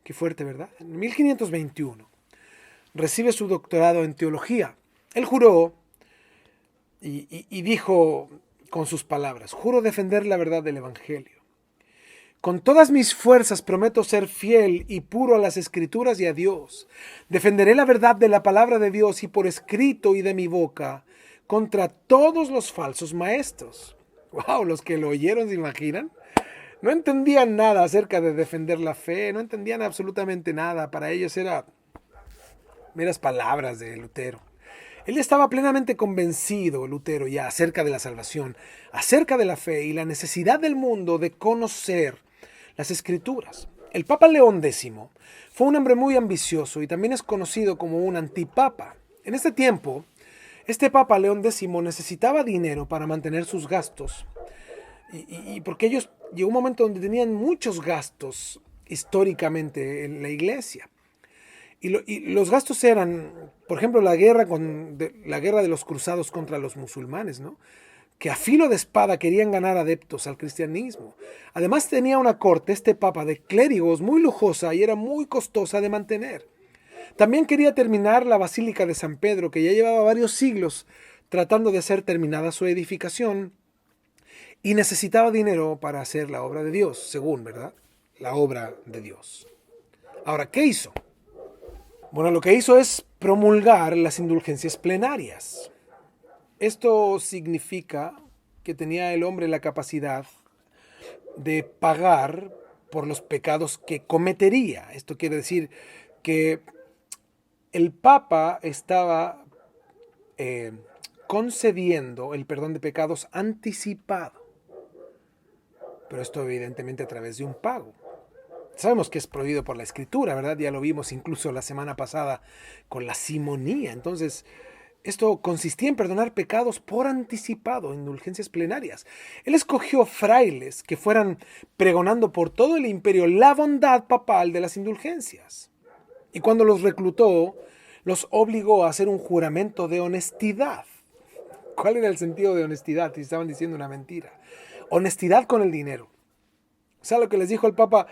Qué fuerte, ¿verdad? En 1521 recibe su doctorado en teología. Él juró y dijo con sus palabras, juro defender la verdad del Evangelio. Con todas mis fuerzas prometo ser fiel y puro a las Escrituras y a Dios. Defenderé la verdad de la palabra de Dios y por escrito y de mi boca contra todos los falsos maestros. Wow, los que lo oyeron, ¿se imaginan? No entendían nada acerca de defender la fe, no entendían absolutamente nada. Para ellos eran meras palabras de Lutero. Él estaba plenamente convencido, Lutero, ya acerca de la salvación, acerca de la fe y la necesidad del mundo de conocer las Escrituras. El Papa León X fue un hombre muy ambicioso y también es conocido como un antipapa. En este tiempo, este Papa León X necesitaba dinero para mantener sus gastos y porque ellos llegó un momento donde tenían muchos gastos históricamente en la iglesia. Y los gastos eran, por ejemplo, la guerra de los cruzados contra los musulmanes, ¿no? Que a filo de espada querían ganar adeptos al cristianismo. Además tenía una corte, este papa, de clérigos muy lujosa y era muy costosa de mantener. También quería terminar la Basílica de San Pedro, que ya llevaba varios siglos tratando de ser terminada su edificación y necesitaba dinero para hacer la obra de Dios, según, ¿verdad? La obra de Dios. Ahora, ¿qué hizo? Bueno, lo que hizo es promulgar las indulgencias plenarias. Esto significa que tenía el hombre la capacidad de pagar por los pecados que cometería. Esto quiere decir que el Papa estaba concediendo el perdón de pecados anticipado. Pero esto evidentemente a través de un pago. Sabemos que es prohibido por la Escritura, ¿verdad? Ya lo vimos incluso la semana pasada con la simonía. Entonces, esto consistía en perdonar pecados por anticipado, indulgencias plenarias. Él escogió frailes que fueran pregonando por todo el imperio la bondad papal de las indulgencias. Y cuando los reclutó, los obligó a hacer un juramento de honestidad. ¿Cuál era el sentido de honestidad si estaban diciendo una mentira? Honestidad con el dinero. O sea, lo que les dijo el Papa: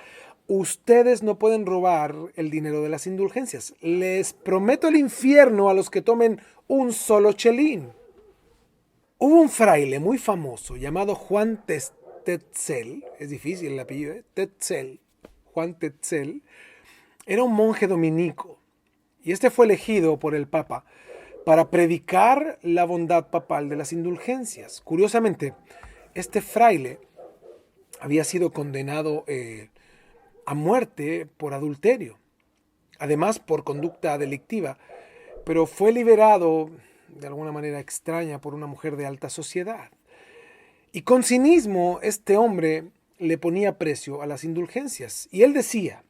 ustedes no pueden robar el dinero de las indulgencias. Les prometo el infierno a los que tomen un solo chelín. Hubo un fraile muy famoso llamado Juan Tetzel, es difícil el apellido, Tetzel, Juan Tetzel. Era un monje dominico y este fue elegido por el Papa para predicar la bondad papal de las indulgencias. Curiosamente, este fraile había sido condenado a muerte por adulterio, además por conducta delictiva, pero fue liberado de alguna manera extraña por una mujer de alta sociedad. Y con cinismo este hombre le ponía precio a las indulgencias. Y él decía,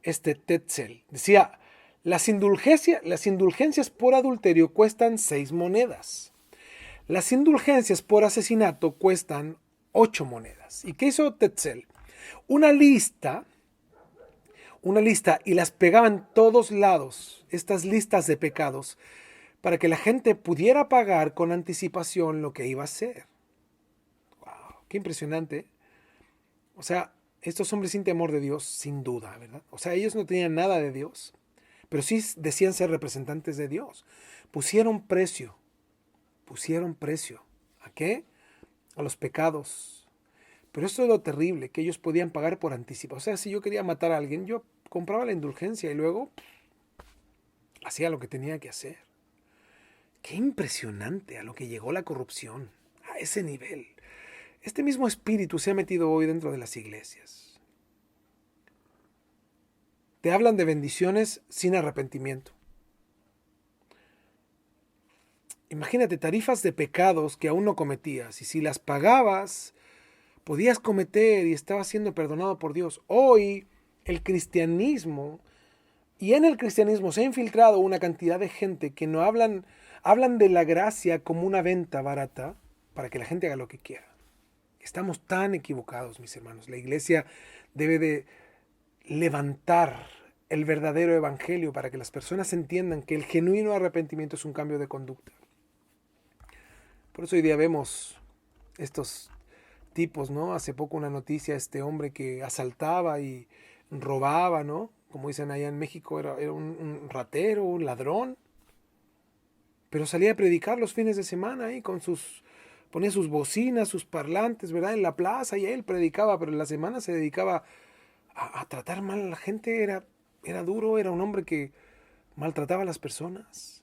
este Tetzel, decía: las indulgencias por adulterio cuestan 6 monedas. Las indulgencias por asesinato cuestan 8 monedas. ¿Y qué hizo Tetzel? Una lista y las pegaba en todos lados, estas listas de pecados, para que la gente pudiera pagar con anticipación lo que iba a hacer. ¡Wow! ¡Qué impresionante! O sea, estos hombres sin temor de Dios, sin duda, ¿verdad? O sea, ellos no tenían nada de Dios, pero sí decían ser representantes de Dios. Pusieron precio. ¿A qué? A los pecados. Pero esto es lo terrible, que ellos podían pagar por anticipo. O sea, si yo quería matar a alguien, yo compraba la indulgencia y luego hacía lo que tenía que hacer. Qué impresionante a lo que llegó la corrupción, a ese nivel. Este mismo espíritu se ha metido hoy dentro de las iglesias. Te hablan de bendiciones sin arrepentimiento. Imagínate tarifas de pecados que aún no cometías, y si las pagabas, podías cometer y estabas siendo perdonado por Dios. Hoy el cristianismo, y en el cristianismo se ha infiltrado una cantidad de gente que no hablan de la gracia como una venta barata para que la gente haga lo que quiera. Estamos tan equivocados, mis hermanos. La iglesia debe de levantar el verdadero evangelio para que las personas entiendan que el genuino arrepentimiento es un cambio de conducta. Por eso hoy día vemos estos tipos, ¿no? Hace poco una noticia, este hombre que asaltaba y robaba, ¿no? Como dicen allá en México, era un ratero, un ladrón. Pero salía a predicar los fines de semana ahí ponía sus bocinas, sus parlantes, ¿verdad? En la plaza, y él predicaba, pero en la semana se dedicaba a tratar mal a la gente. Era duro, era un hombre que maltrataba a las personas.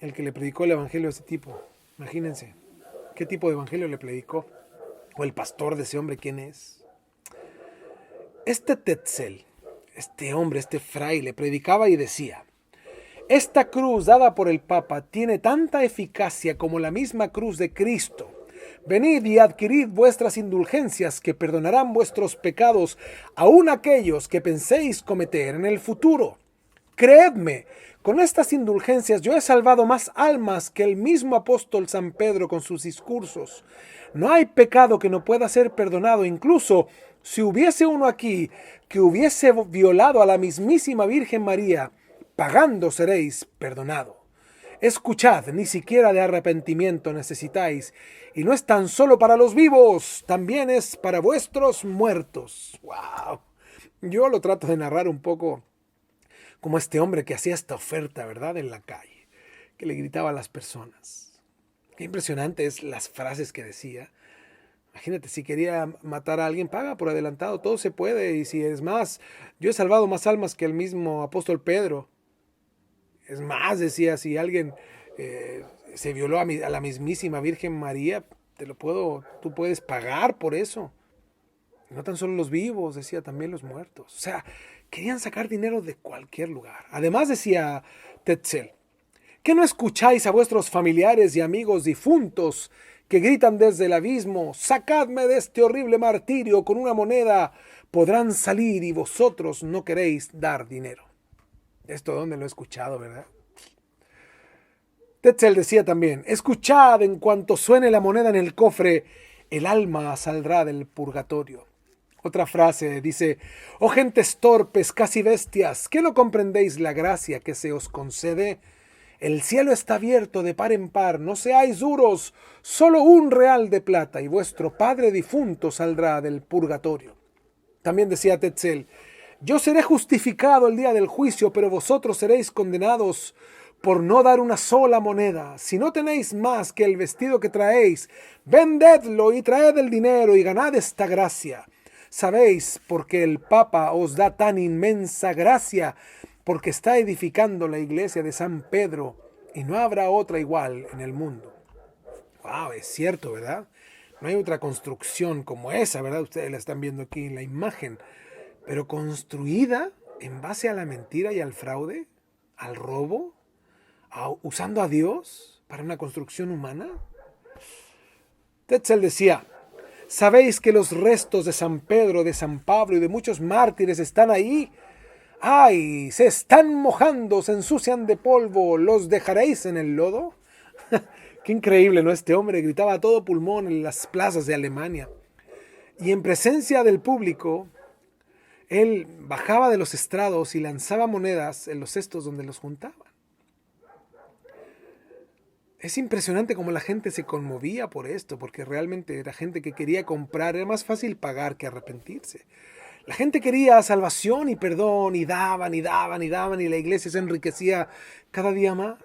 El que le predicó el evangelio a ese tipo, imagínense, ¿qué tipo de evangelio le predicó? O el pastor de ese hombre, ¿quién es? Este Tetzel, este hombre, este fraile, predicaba y decía: esta cruz dada por el Papa tiene tanta eficacia como la misma cruz de Cristo. Venid y adquirid vuestras indulgencias, que perdonarán vuestros pecados, aun aquellos que penséis cometer en el futuro. Creedme, con estas indulgencias yo he salvado más almas que el mismo apóstol San Pedro con sus discursos. No hay pecado que no pueda ser perdonado, incluso si hubiese uno aquí que hubiese violado a la mismísima Virgen María, pagando seréis perdonado. Escuchad, ni siquiera de arrepentimiento necesitáis, y no es tan solo para los vivos, también es para vuestros muertos. ¡Wow! Yo lo trato de narrar un poco como este hombre que hacía esta oferta, ¿verdad?, en la calle, que le gritaba a las personas. Qué impresionante es las frases que decía. Imagínate, si quería matar a alguien, paga por adelantado, todo se puede. Y si es más, yo he salvado más almas que el mismo apóstol Pedro. Es más, decía, si alguien se violó a la mismísima Virgen María, tú puedes pagar por eso. No tan solo los vivos, decía, también los muertos. O sea, querían sacar dinero de cualquier lugar. Además, decía Tetzel, ¿Qué no escucháis a vuestros familiares y amigos difuntos que gritan desde el abismo, sacadme de este horrible martirio, con una moneda podrán salir y vosotros no queréis dar dinero? Esto dónde lo he escuchado, ¿verdad? Tetzel decía también, escuchad en cuanto suene la moneda en el cofre, el alma saldrá del purgatorio. Otra frase dice, oh gentes torpes, casi bestias, ¿qué no comprendéis la gracia que se os concede? El cielo está abierto de par en par, no seáis duros, solo un real de plata y vuestro padre difunto saldrá del purgatorio. También decía Tetzel, yo seré justificado el día del juicio, pero vosotros seréis condenados por no dar una sola moneda. Si no tenéis más que el vestido que traéis, vendedlo y traed el dinero y ganad esta gracia. Sabéis por qué el Papa os da tan inmensa gracia, porque está edificando la iglesia de San Pedro y no habrá otra igual en el mundo. Wow, es cierto, ¿verdad? No hay otra construcción como esa, ¿verdad? Ustedes la están viendo aquí en la imagen, pero construida en base a la mentira y al fraude, al robo, usando a Dios para una construcción humana. Tetzel decía, ¿sabéis que los restos de San Pedro, de San Pablo y de muchos mártires están ahí? ¡Ay! Se están mojando, se ensucian de polvo, ¿los dejaréis en el lodo? Qué increíble, ¿no? Este hombre gritaba a todo pulmón en las plazas de Alemania. Y en presencia del público, él bajaba de los estrados y lanzaba monedas en los cestos donde los juntaban. Es impresionante cómo la gente se conmovía por esto, porque realmente era gente que quería comprar, era más fácil pagar que arrepentirse. La gente quería salvación y perdón, y daban, y daban, y daban, y la iglesia se enriquecía cada día más.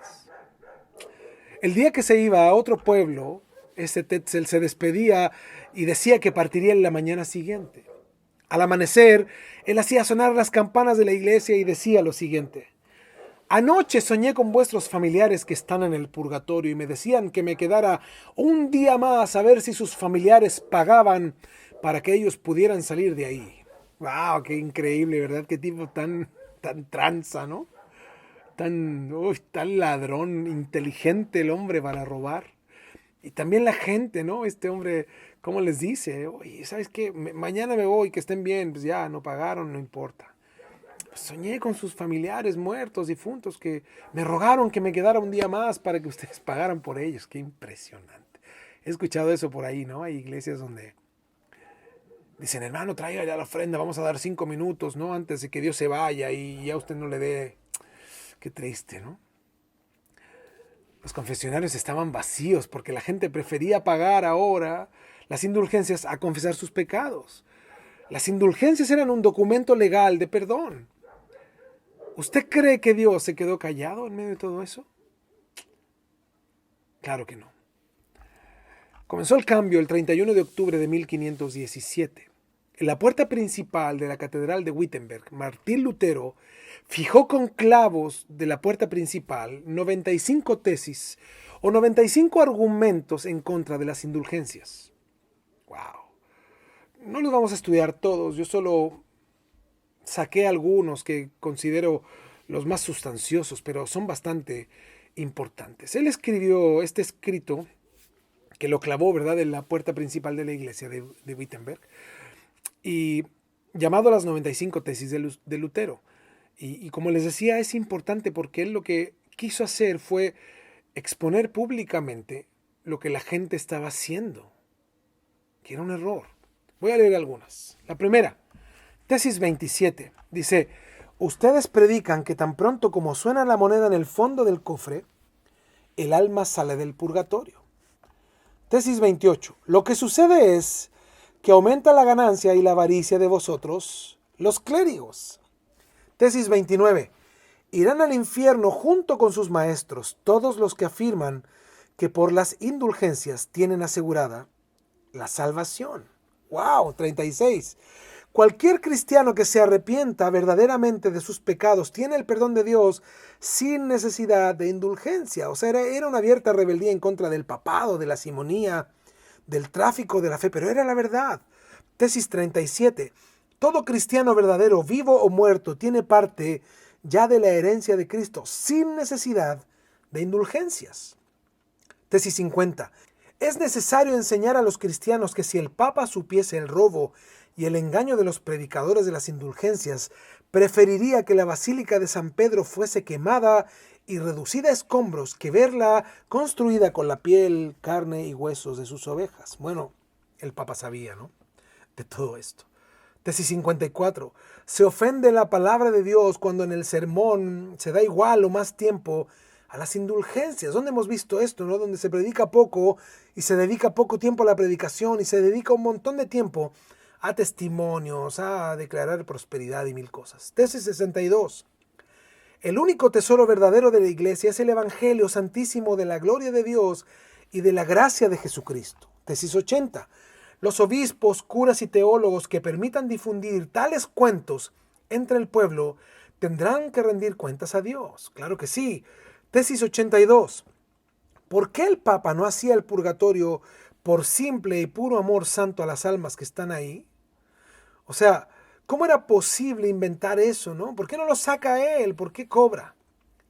El día que se iba a otro pueblo, ese Tetzel se despedía y decía que partiría en la mañana siguiente. Al amanecer, él hacía sonar las campanas de la iglesia y decía lo siguiente: anoche soñé con vuestros familiares que están en el purgatorio y me decían que me quedara un día más a ver si sus familiares pagaban para que ellos pudieran salir de ahí. ¡Wow! ¡Qué increíble!, ¿verdad? Qué tipo tan tranza, ¿no? Tan ladrón, inteligente el hombre para robar. Y también la gente, ¿no? Este hombre, ¿cómo les dice? Oye, ¿sabes qué? Mañana me voy, que estén bien. Pues ya, no pagaron, no importa. Pues soñé con sus familiares muertos, difuntos, que me rogaron que me quedara un día más para que ustedes pagaran por ellos. Qué impresionante. He escuchado eso por ahí, ¿no? Hay iglesias donde dicen, hermano, traiga ya la ofrenda, vamos a dar 5 minutos, ¿no? Antes de que Dios se vaya y ya usted no le dé. Qué triste, ¿no? Los confesionarios estaban vacíos porque la gente prefería pagar ahora las indulgencias a confesar sus pecados. Las indulgencias eran un documento legal de perdón. ¿Usted cree que Dios se quedó callado en medio de todo eso? Claro que no. Comenzó el cambio el 31 de octubre de 1517. En la puerta principal de la Catedral de Wittenberg, Martín Lutero fijó con clavos de la puerta principal 95 tesis o 95 argumentos en contra de las indulgencias. ¡Wow! No los vamos a estudiar todos, yo solo saqué algunos que considero los más sustanciosos, pero son bastante importantes. Él escribió este escrito que lo clavó, ¿verdad?, en la puerta principal de la iglesia de Wittenberg, y llamado las 95 tesis de Lutero. Y como les decía, es importante porque él lo que quiso hacer fue exponer públicamente lo que la gente estaba haciendo, que era un error. Voy a leer algunas. La primera, tesis 27, dice: ustedes predican que tan pronto como suena la moneda en el fondo del cofre, el alma sale del purgatorio. Tesis 28, lo que sucede es que aumenta la ganancia y la avaricia de vosotros, los clérigos. Tesis 29. Irán al infierno junto con sus maestros todos los que afirman que por las indulgencias tienen asegurada la salvación. ¡Wow! 36. Cualquier cristiano que se arrepienta verdaderamente de sus pecados tiene el perdón de Dios sin necesidad de indulgencia. O sea, era una abierta rebeldía en contra del papado, de la simonía, del tráfico de la fe, pero era la verdad. Tesis 37. Todo cristiano verdadero, vivo o muerto, tiene parte ya de la herencia de Cristo, sin necesidad de indulgencias. Tesis 50. Es necesario enseñar a los cristianos que si el Papa supiese el robo y el engaño de los predicadores de las indulgencias, preferiría que la Basílica de San Pedro fuese quemada y reducida a escombros que verla construida con la piel, carne y huesos de sus ovejas. Bueno, el Papa sabía, ¿no?, de todo esto. Tesis 54. Se ofende la palabra de Dios cuando en el sermón se da igual o más tiempo a las indulgencias. ¿Dónde hemos visto esto, no? Donde se predica poco y se dedica poco tiempo a la predicación y se dedica un montón de tiempo a testimonios, a declarar prosperidad y mil cosas. Tesis 62. El único tesoro verdadero de la iglesia es el Evangelio santísimo de la gloria de Dios y de la gracia de Jesucristo. Tesis 80. Los obispos, curas y teólogos que permitan difundir tales cuentos entre el pueblo tendrán que rendir cuentas a Dios. Claro que sí. Tesis 82. ¿Por qué el Papa no hacía el purgatorio por simple y puro amor santo a las almas que están ahí? O sea, ¿cómo era posible inventar eso, no? ¿Por qué no lo saca él? ¿Por qué cobra?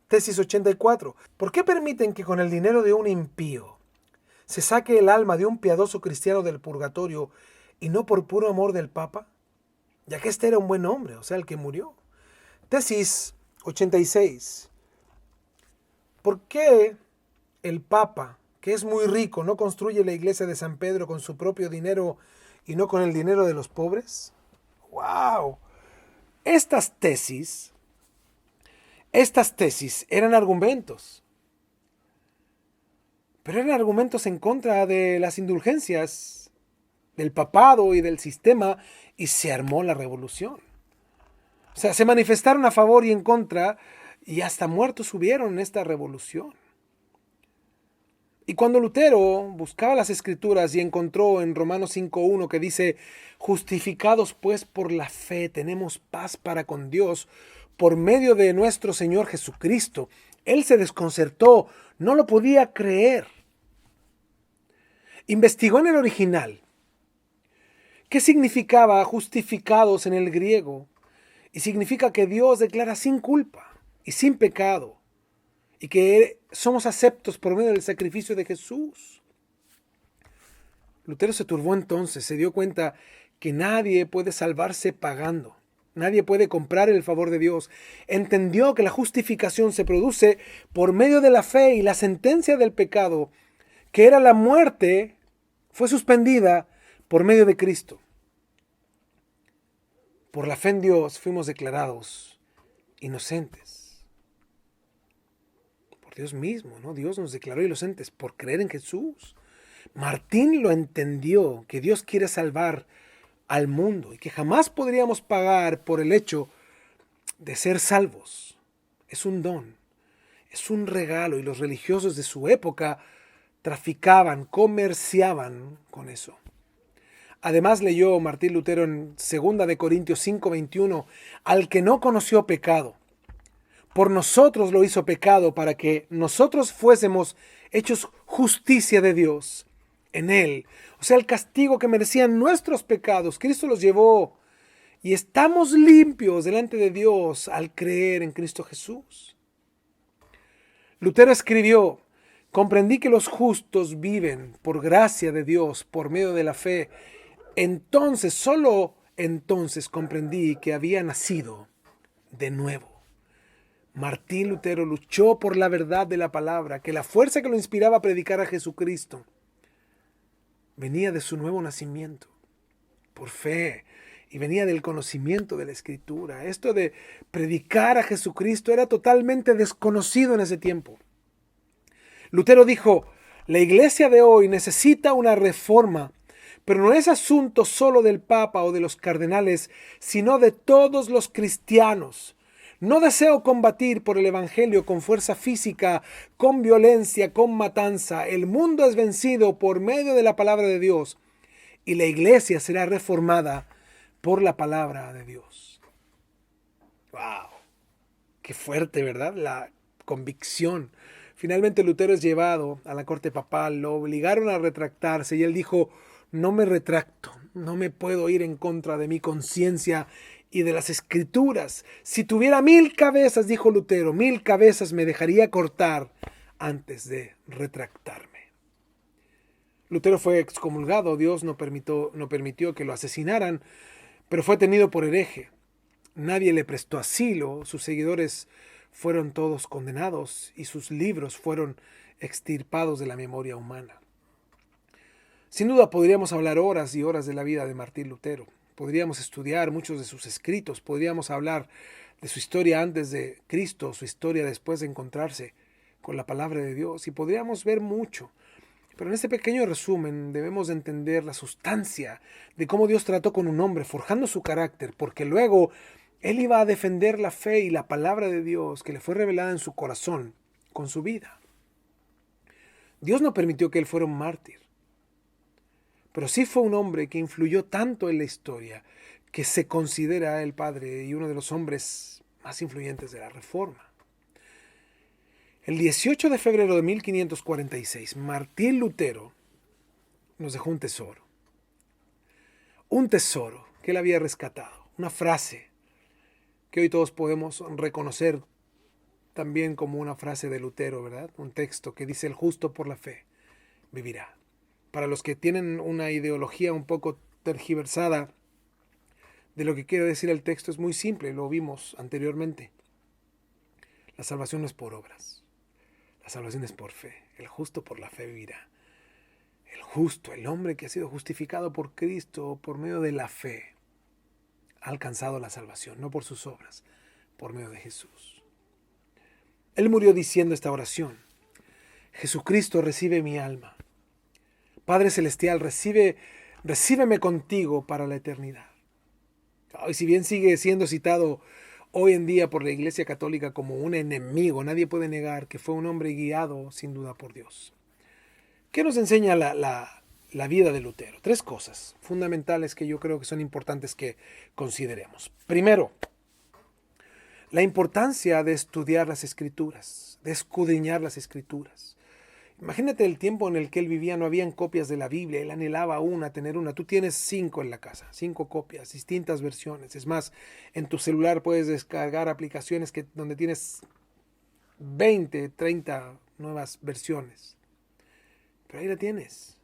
Tesis 84. ¿Por qué permiten que con el dinero de un impío se saque el alma de un piadoso cristiano del purgatorio y no por puro amor del Papa? Ya que este era un buen hombre, o sea, el que murió. Tesis 86. ¿Por qué el Papa, que es muy rico, no construye la iglesia de San Pedro con su propio dinero y no con el dinero de los pobres? ¡Wow! Estas tesis eran argumentos. Pero eran argumentos en contra de las indulgencias, del papado y del sistema, y se armó la revolución. O sea, se manifestaron a favor y en contra, y hasta muertos hubieron en esta revolución. Y cuando Lutero buscaba las Escrituras y encontró en Romanos 5:1 que dice, justificados pues por la fe tenemos paz para con Dios por medio de nuestro Señor Jesucristo, él se desconcertó, no lo podía creer. Investigó en el original qué significaba justificados en el griego, y significa que Dios declara sin culpa y sin pecado, y que somos aceptos por medio del sacrificio de Jesús. Lutero se turbó entonces, se dio cuenta que nadie puede salvarse pagando. Nadie puede comprar el favor de Dios. Entendió que la justificación se produce por medio de la fe y la sentencia del pecado, que era la muerte, fue suspendida por medio de Cristo. Por la fe en Dios fuimos declarados inocentes. Por Dios mismo, ¿no? Dios nos declaró inocentes por creer en Jesús. Martín lo entendió, que Dios quiere salvar al mundo y que jamás podríamos pagar por el hecho de ser salvos. Es un don, es un regalo, y los religiosos de su época traficaban, comerciaban con eso. Además leyó Martín Lutero en 2 de Corintios 5:21, al que no conoció pecado, por nosotros lo hizo pecado para que nosotros fuésemos hechos justicia de Dios en él. O sea, el castigo que merecían nuestros pecados, Cristo los llevó, y estamos limpios delante de Dios al creer en Cristo Jesús. Lutero escribió, comprendí que los justos viven por gracia de Dios por medio de la fe. Entonces, solo entonces comprendí que había nacido de nuevo. Martín Lutero luchó por la verdad de la palabra, que la fuerza que lo inspiraba a predicar a Jesucristo venía de su nuevo nacimiento, por fe, y venía del conocimiento de la Escritura. Esto de predicar a Jesucristo era totalmente desconocido en ese tiempo. Lutero dijo, la iglesia de hoy necesita una reforma, pero no es asunto solo del Papa o de los cardenales, sino de todos los cristianos. No deseo combatir por el Evangelio con fuerza física, con violencia, con matanza. El mundo es vencido por medio de la palabra de Dios y la iglesia será reformada por la palabra de Dios. ¡Wow! Qué fuerte, ¿verdad? La convicción. Finalmente Lutero es llevado a la corte papal, lo obligaron a retractarse y él dijo, no me retracto, no me puedo ir en contra de mi conciencia y de las Escrituras. Si tuviera 1000 cabezas, dijo Lutero, 1000 cabezas me dejaría cortar antes de retractarme. Lutero fue excomulgado, Dios no permitió que lo asesinaran, pero fue tenido por hereje. Nadie le prestó asilo, sus seguidores fueron todos condenados y sus libros fueron extirpados de la memoria humana. Sin duda podríamos hablar horas y horas de la vida de Martín Lutero. Podríamos estudiar muchos de sus escritos, podríamos hablar de su historia antes de Cristo, su historia después de encontrarse con la palabra de Dios, y podríamos ver mucho. Pero en este pequeño resumen debemos de entender la sustancia de cómo Dios trató con un hombre, forjando su carácter, porque luego él iba a defender la fe y la palabra de Dios que le fue revelada en su corazón con su vida. Dios no permitió que él fuera un mártir, pero sí fue un hombre que influyó tanto en la historia que se considera el padre y uno de los hombres más influyentes de la Reforma. El 18 de febrero de 1546, Martín Lutero nos dejó un tesoro que él había rescatado, una frase que hoy todos podemos reconocer también como una frase de Lutero, ¿verdad? Un texto que dice: el justo por la fe vivirá. Para los que tienen una ideología un poco tergiversada de lo que quiere decir el texto, es muy simple, lo vimos anteriormente. La salvación no es por obras, la salvación es por fe. El justo por la fe vivirá. El justo, el hombre que ha sido justificado por Cristo por medio de la fe, ha alcanzado la salvación, no por sus obras, por medio de Jesús. Él murió diciendo esta oración: Jesucristo, recibe mi alma. Padre Celestial, recíbeme contigo para la eternidad. Y si bien sigue siendo citado hoy en día por la Iglesia Católica como un enemigo, nadie puede negar que fue un hombre guiado sin duda por Dios. ¿Qué nos enseña la vida de Lutero? 3 cosas fundamentales que yo creo que son importantes que consideremos. Primero, la importancia de estudiar las Escrituras, de escudriñar las Escrituras. Imagínate el tiempo en el que él vivía, no habían copias de la Biblia, él anhelaba tener una. Tú tienes 5 en la casa, 5 copias, distintas versiones. Es más, en tu celular puedes descargar aplicaciones donde tienes 20, 30 nuevas versiones. Pero ahí la tienes.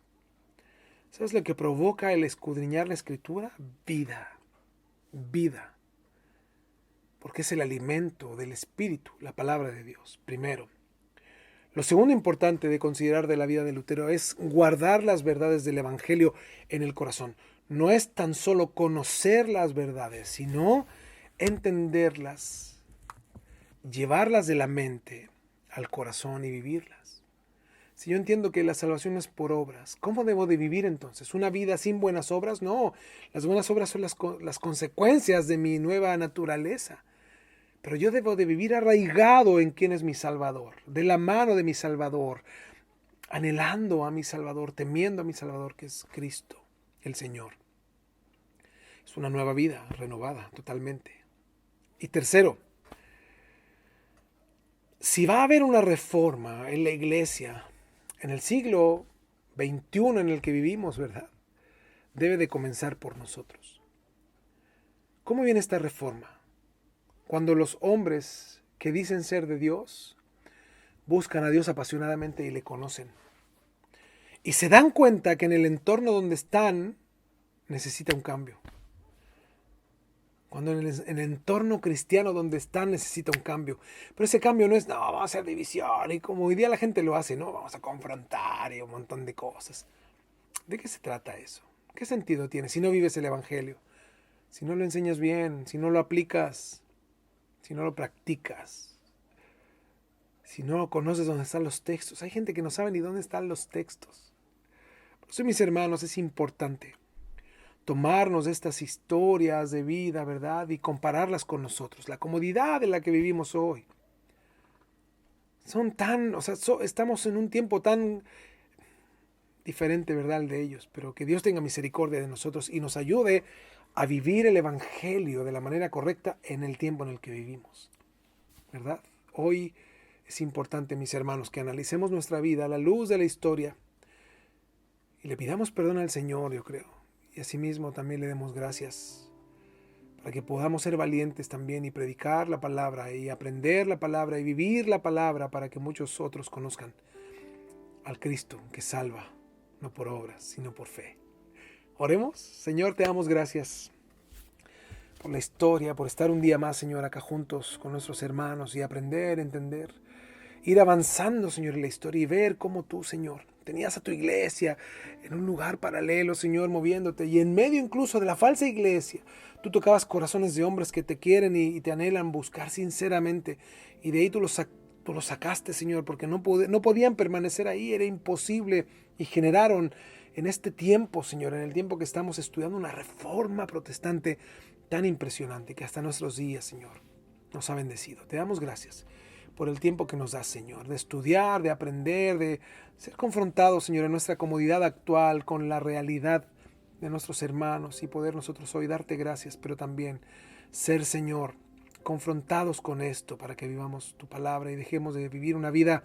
¿Sabes lo que provoca el escudriñar la Escritura? Vida. Porque es el alimento del Espíritu, la palabra de Dios, primero. Lo segundo importante de considerar de la vida de Lutero es guardar las verdades del Evangelio en el corazón. No es tan solo conocer las verdades, sino entenderlas, llevarlas de la mente al corazón y vivirlas. Si yo entiendo que la salvación es por obras, ¿cómo debo de vivir entonces? ¿Una vida sin buenas obras? No, las buenas obras son las consecuencias de mi nueva naturaleza. Pero yo debo de vivir arraigado en quién es mi Salvador, de la mano de mi Salvador, anhelando a mi Salvador, temiendo a mi Salvador, que es Cristo, el Señor. Es una nueva vida, renovada totalmente. Y tercero, si va a haber una reforma en la iglesia, en el siglo XXI en el que vivimos, ¿verdad? Debe de comenzar por nosotros. ¿Cómo viene esta reforma? Cuando los hombres que dicen ser de Dios buscan a Dios apasionadamente y le conocen. Y se dan cuenta que en el entorno donde están necesita un cambio. Cuando en el entorno cristiano donde están necesita un cambio. Pero ese cambio no es, no, vamos a hacer división. Y como hoy día la gente lo hace, no, vamos a confrontar y un montón de cosas. ¿De qué se trata eso? ¿Qué sentido tiene si no vives el Evangelio? Si no lo enseñas bien, si no lo aplicas, si no lo practicas, si no conoces dónde están los textos. Hay gente que no sabe ni dónde están los textos. Por eso, mis hermanos, es importante tomarnos estas historias de vida, ¿verdad? Y compararlas con nosotros. La comodidad en la que vivimos hoy. Estamos en un tiempo tan diferente, ¿verdad?, al de ellos. Pero que Dios tenga misericordia de nosotros y nos ayude a vivir el Evangelio de la manera correcta en el tiempo en el que vivimos, ¿verdad? Hoy es importante, mis hermanos, que analicemos nuestra vida a la luz de la historia y le pidamos perdón al Señor, yo creo. Y asimismo también le demos gracias para que podamos ser valientes también y predicar la palabra y aprender la palabra y vivir la palabra para que muchos otros conozcan al Cristo que salva, no por obras, sino por fe. Oremos. Señor, te damos gracias por la historia, por estar un día más, Señor, acá juntos con nuestros hermanos y aprender, entender, ir avanzando, Señor, en la historia y ver cómo tú, Señor, tenías a tu iglesia en un lugar paralelo, Señor, moviéndote, y en medio incluso de la falsa iglesia, tú tocabas corazones de hombres que te quieren y te anhelan buscar sinceramente, y de ahí tú los sacaste, Señor, porque no podían permanecer ahí, era imposible, y generaron en este tiempo, Señor, en el tiempo que estamos estudiando una reforma protestante tan impresionante que hasta nuestros días, Señor, nos ha bendecido. Te damos gracias por el tiempo que nos das, Señor, de estudiar, de aprender, de ser confrontados, Señor, en nuestra comodidad actual con la realidad de nuestros hermanos y poder nosotros hoy darte gracias, pero también ser, Señor, confrontados con esto para que vivamos tu palabra y dejemos de vivir una vida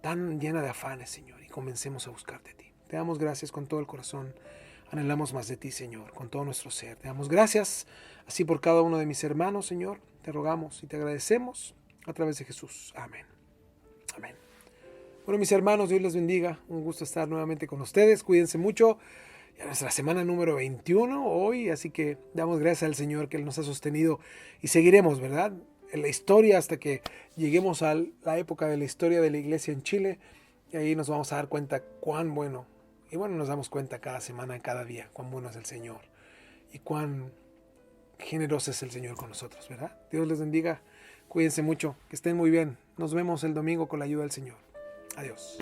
tan llena de afanes, Señor, y comencemos a buscarte a ti. Te damos gracias con todo el corazón. Anhelamos más de ti, Señor, con todo nuestro ser. Te damos gracias así por cada uno de mis hermanos, Señor. Te rogamos y te agradecemos a través de Jesús. Amén. Amén. Bueno, mis hermanos, Dios les bendiga. Un gusto estar nuevamente con ustedes. Cuídense mucho. Ya nuestra semana número 21 hoy, así que damos gracias al Señor que Él nos ha sostenido y seguiremos, ¿verdad?, en la historia hasta que lleguemos a la época de la historia de la iglesia en Chile y ahí nos vamos a dar cuenta cuán bueno, y bueno, nos damos cuenta cada semana, cada día, cuán bueno es el Señor y cuán generoso es el Señor con nosotros, ¿verdad? Dios les bendiga. Cuídense mucho, que estén muy bien. Nos vemos el domingo con la ayuda del Señor. Adiós.